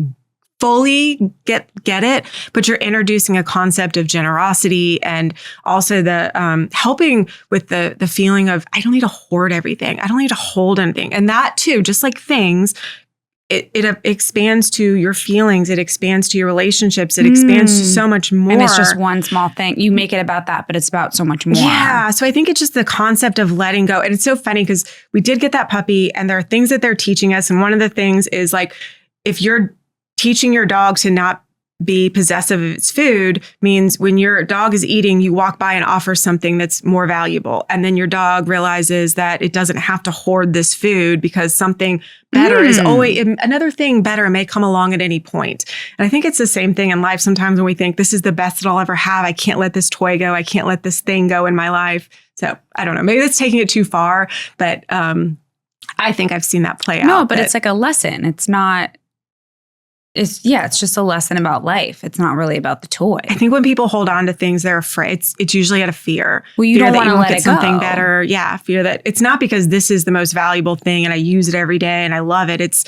fully get it, but you're introducing a concept of generosity and also the helping with the feeling of, I don't need to hoard everything. I don't need to hold anything. And that too, just like things, it expands to your feelings. It expands to your relationships. It expands to so much more. And it's just one small thing. You make it about that, but it's about so much more. Yeah. So I think it's just the concept of letting go. And it's so funny because we did get that puppy and there are things that they're teaching us. And one of the things is like, if you're teaching your dog to not be possessive of its food, means when your dog is eating, you walk by and offer something that's more valuable. And then your dog realizes that it doesn't have to hoard this food because something better is always, another thing better may come along at any point. And I think it's the same thing in life. Sometimes when we think this is the best that I'll ever have, I can't let this toy go. I can't let this thing go in my life. So I don't know, maybe that's taking it too far, but I think I've seen that play out. No, but it's like a lesson. It's not. It's just a lesson about life. It's not really about the toy. I think when people hold on to things, they're afraid. It's usually out of fear. Well, you fear don't want to let it go. Something better. Yeah, fear that it's not because this is the most valuable thing and I use it every day and I love it. It's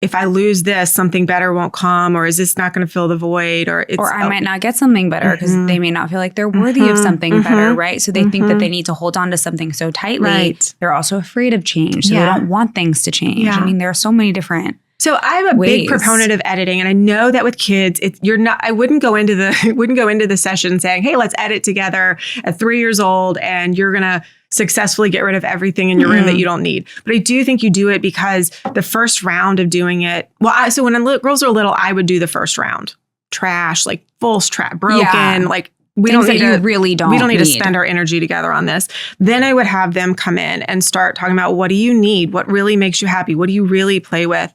if I lose this, something better won't come, or is this not going to fill the void, or I might not get something better because they may not feel like they're worthy of something better, right? So they think that they need to hold on to something so tightly. Right. They're also afraid of change, so they don't want things to change. Yeah. I mean, there are so many different. So I'm a big proponent of editing, and I know that with kids, I wouldn't go into the session saying, "Hey, let's edit together at 3 years old, and you're gonna successfully get rid of everything in your room that you don't need." But I do think you do it because the first round of doing it. Well, so when girls are little, I would do the first round, trash, like full trash, broken, like. We don't need to spend our energy together on this. Then I would have them come in and start talking about, what do you need? What really makes you happy? What do you really play with?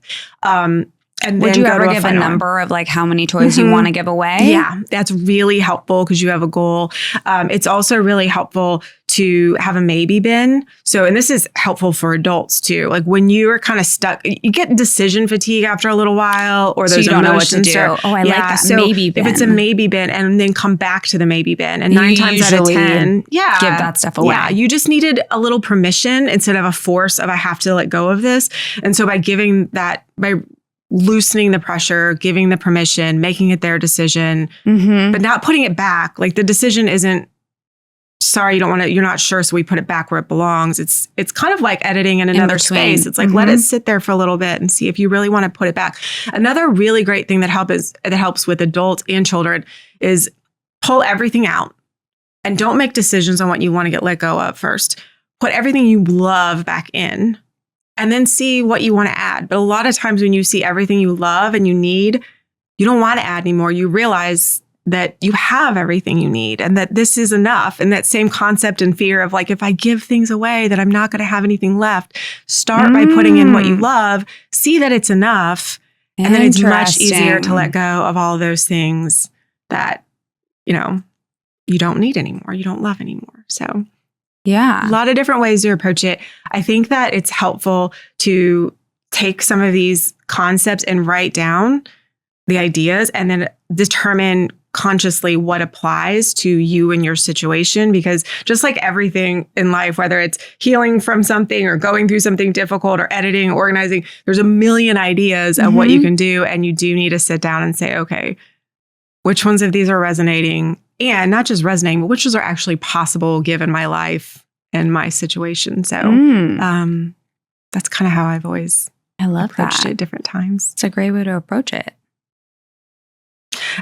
And would you ever give a number of like how many toys you want to give away? Yeah, that's really helpful because you have a goal. It's also really helpful to have a maybe bin. So, and this is helpful for adults too. Like when you are kind of stuck, you get decision fatigue after a little while, or those you don't know what to do. Like that maybe bin. If it's a maybe bin, and then come back to the maybe bin, and 9 times out of 10, give that stuff away. Yeah, you just needed a little permission instead of a force of I have to let go of this. And so by loosening the pressure, giving the permission, making it their decision, but not putting it back. Like the decision isn't, sorry, you're not sure, so we put it back where it belongs. It's kind of like editing in another space. It's like, let it sit there for a little bit and see if you really want to put it back. Another really great thing that helps with adults and children is pull everything out and don't make decisions on what you want to let go of first. Put everything you love back in. And then see what you want to add. But a lot of times when you see everything you love and you need, you don't want to add anymore. You realize that you have everything you need and that this is enough. And that same concept and fear of like, if I give things away, that I'm not going to have anything left. Start by putting in what you love, see that it's enough. And then it's much easier to let go of all those things that, you don't need anymore. You don't love anymore. So Yeah. A lot of different ways to approach it. I think that it's helpful to take some of these concepts and write down the ideas and then determine consciously what applies to you and your situation. Because just like everything in life, whether it's healing from something or going through something difficult or editing, organizing, there's a million ideas of what you can do. And you do need to sit down and say, okay, which ones of these are resonating? And not just resonating, but which ones are actually possible given my life and my situation. So that's kind of how I've always approached it at different times. It's a great way to approach it.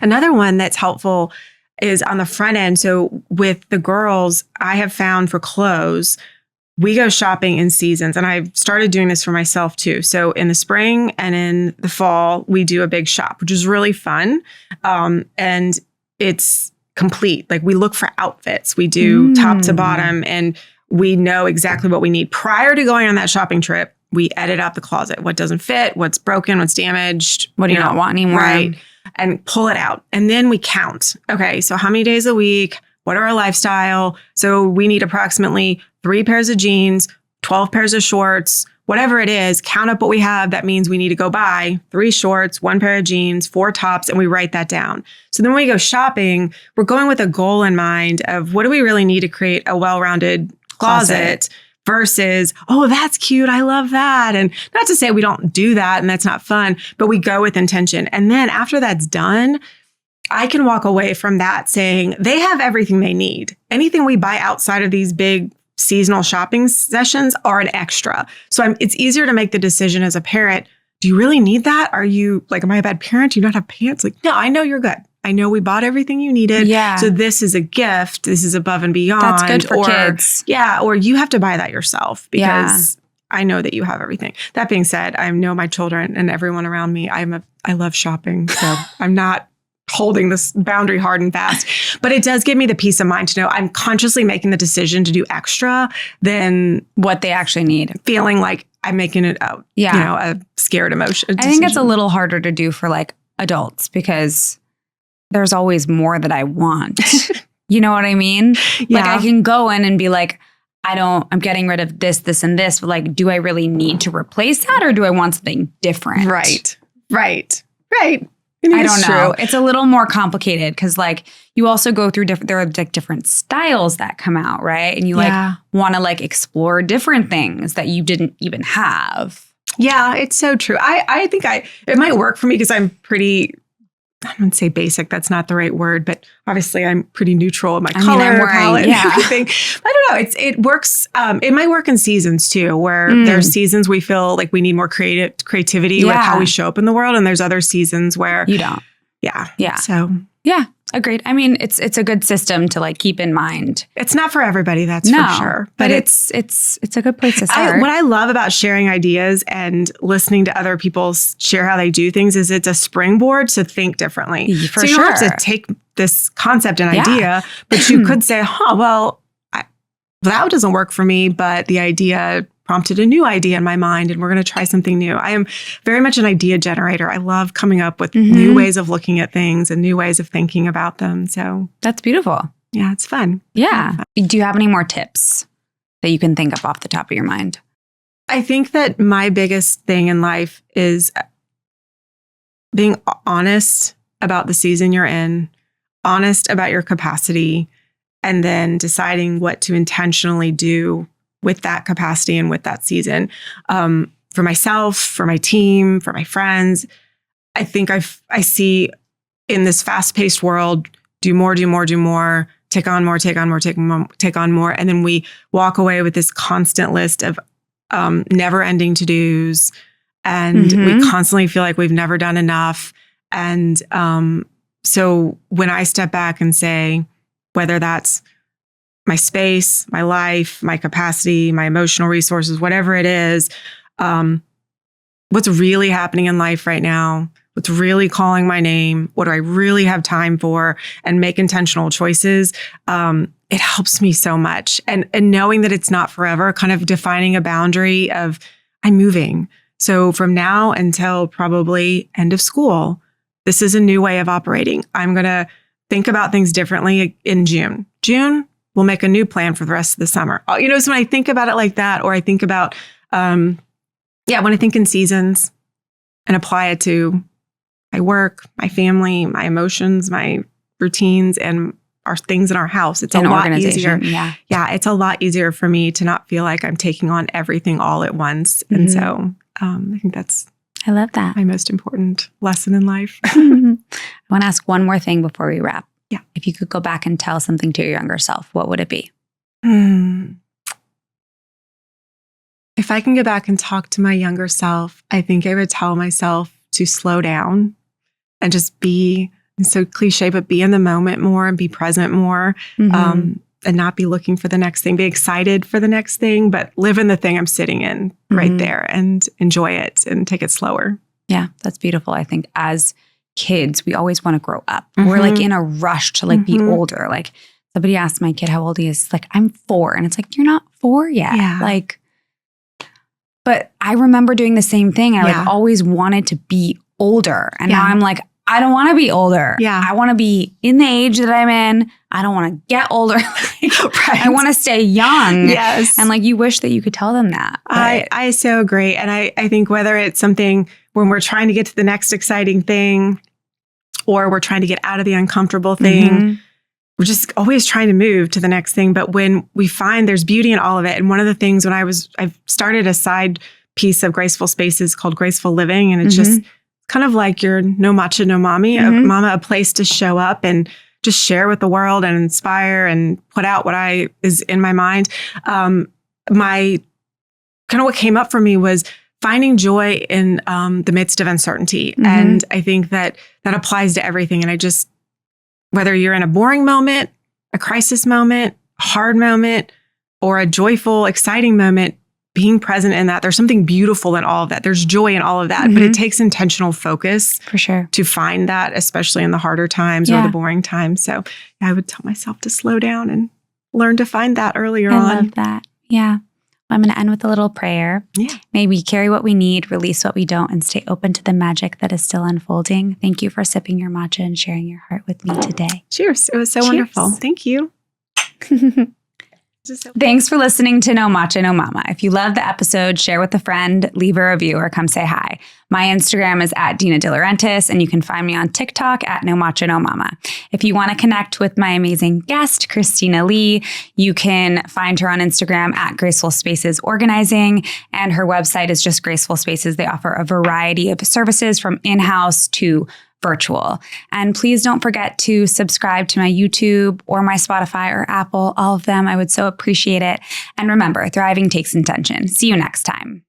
Another one that's helpful is on the front end. So with the girls, I have found for clothes, we go shopping in seasons. And I've started doing this for myself too. So in the spring and in the fall, we do a big shop, which is really fun. And it's complete. Like we look for outfits. We do top to bottom and we know exactly what we need. Prior to going on that shopping trip, we edit out the closet. What doesn't fit, what's broken, what's damaged. What do you not want anymore? Right. And pull it out. And then we count. Okay, so how many days a week? What are our lifestyle? So we need approximately 3 pairs of jeans, 12 pairs of shorts, whatever it is, count up what we have. That means we need to go buy 3 shorts, 1 pair of jeans, 4 tops, and we write that down. So then when we go shopping, we're going with a goal in mind of what do we really need to create a well-rounded closet versus, oh, that's cute. I love that. And not to say we don't do that and that's not fun, but we go with intention. And then after that's done, I can walk away from that saying they have everything they need. Anything we buy outside of these big seasonal shopping sessions are an extra. So it's easier to make the decision as a parent. Do you really need that? Are you like, am I a bad parent? Do you not have pants? Like, no, I know you're good. I know we bought everything you needed. Yeah. So this is a gift. This is above and beyond. That's good for kids. Yeah. Or you have to buy that yourself because I know that you have everything. That being said, I know my children and everyone around me. I love shopping. So I'm not holding this boundary hard and fast, but it does give me the peace of mind to know I'm consciously making the decision to do extra than what they actually need. Feeling like I'm making it a scared emotion. I think it's a little harder to do for like adults because there's always more that I want. You know what I mean? Like I can go in and be like, I'm getting rid of this, this, and this. But like, do I really need to replace that or do I want something different? Right. I don't know. It's a little more complicated because like you also go through there are like different styles that come out, right? And you like want to like explore different things that you didn't even have. Yeah, it's so true. I think it might work for me because I'm pretty, I wouldn't say basic. That's not the right word, but obviously I'm pretty neutral in my color palette and everything. I don't know. It works. It might work in seasons too, where there's seasons we feel like we need more creativity with how we show up in the world. And there's other seasons where you don't. Yeah. So agreed. I mean, it's a good system to like keep in mind. It's not for everybody, that's for sure. But it's a good place to start. What I love about sharing ideas and listening to other people share how they do things is it's a springboard to think differently. For so you don't have to take this concept and idea, but you could say, that doesn't work for me, but the idea prompted a new idea in my mind and we're going to try something new. I am very much an idea generator. I love coming up with new ways of looking at things and new ways of thinking about them. So that's beautiful. Yeah, it's fun. Yeah. Do you have any more tips that you can think of off the top of your mind? I think that my biggest thing in life is being honest about the season you're in, honest about your capacity, and then deciding what to intentionally do with that capacity and with that season. For myself, for my team, for my friends, I think I see in this fast-paced world, do more, take on more. And then we walk away with this constant list of never-ending to-dos. And we constantly feel like we've never done enough. And so when I step back and say, whether that's my space, my life, my capacity, my emotional resources, whatever it is, what's really happening in life right now, what's really calling my name, what do I really have time for, and make intentional choices, it helps me so much. And knowing that it's not forever, kind of defining a boundary of I'm moving. So from now until probably end of school, this is a new way of operating. I'm going to think about things differently in June. June, we'll make a new plan for the rest of the summer. So when I think about it like that, or I think about, when I think in seasons and apply it to my work, my family, my emotions, my routines, and our things in our house, it's a lot easier. Yeah. Yeah. It's a lot easier for me to not feel like I'm taking on everything all at once. And so I think I love that. my most important lesson in life. I want to ask one more thing before we wrap. Yeah. If you could go back and tell something to your younger self, what would it be? If I can go back and talk to my younger self, I think I would tell myself to slow down and just be, so cliche, but be in the moment more and be present more, and not be looking for the next thing, be excited for the next thing, but live in the thing I'm sitting in right there and enjoy it and take it slower. Yeah, that's beautiful. I think as kids, we always want to grow up. We're like in a rush to like be older. Like somebody asked my kid how old he is. Like, I'm 4. And it's like, you're not 4 yet. Yeah. Like, but I remember doing the same thing. I like always wanted to be older. And now I'm like, I don't want to be older. Yeah. I want to be in the age that I'm in. I don't want to get older. I want to stay young. Yes. And like, you wish that you could tell them that. I so agree. And I think whether it's something when we're trying to get to the next exciting thing, or we're trying to get out of the uncomfortable thing, we're just always trying to move to the next thing. But when we find there's beauty in all of it. And one of the things I've started a side piece of Graceful Spaces called Graceful Living. And it's just kind of like your No Matcha, No Mommy, a place to show up and just share with the world and inspire and put out what is in my mind. My kind of what came up for me was finding joy in the midst of uncertainty. And I think that applies to everything. And whether you're in a boring moment, a crisis moment, a hard moment, or a joyful, exciting moment, being present in that, there's something beautiful in all of that. There's joy in all of that, but it takes intentional focus for sure to find that, especially in the harder times or the boring times. So I would tell myself to slow down and learn to find that earlier on. I love that. Yeah. I'm going to end with a little prayer. Yeah. May we carry what we need, release what we don't, and stay open to the magic that is still unfolding. Thank you for sipping your matcha and sharing your heart with me today. Cheers. It was so wonderful. Thank you. Thanks for listening to No Matcha, No Mama. If you love the episode, share with a friend, leave a review, or come say hi. My Instagram is @DinaDL, and you can find me on TikTok @No Matcha, No Mama. If you want to connect with my amazing guest, Christina Lee, you can find her on Instagram @Graceful Spaces Organizing, and her website is just Graceful Spaces. They offer a variety of services from in-house to virtual. And please don't forget to subscribe to my YouTube or my Spotify or Apple, all of them. I would so appreciate it. And remember, thriving takes intention. See you next time.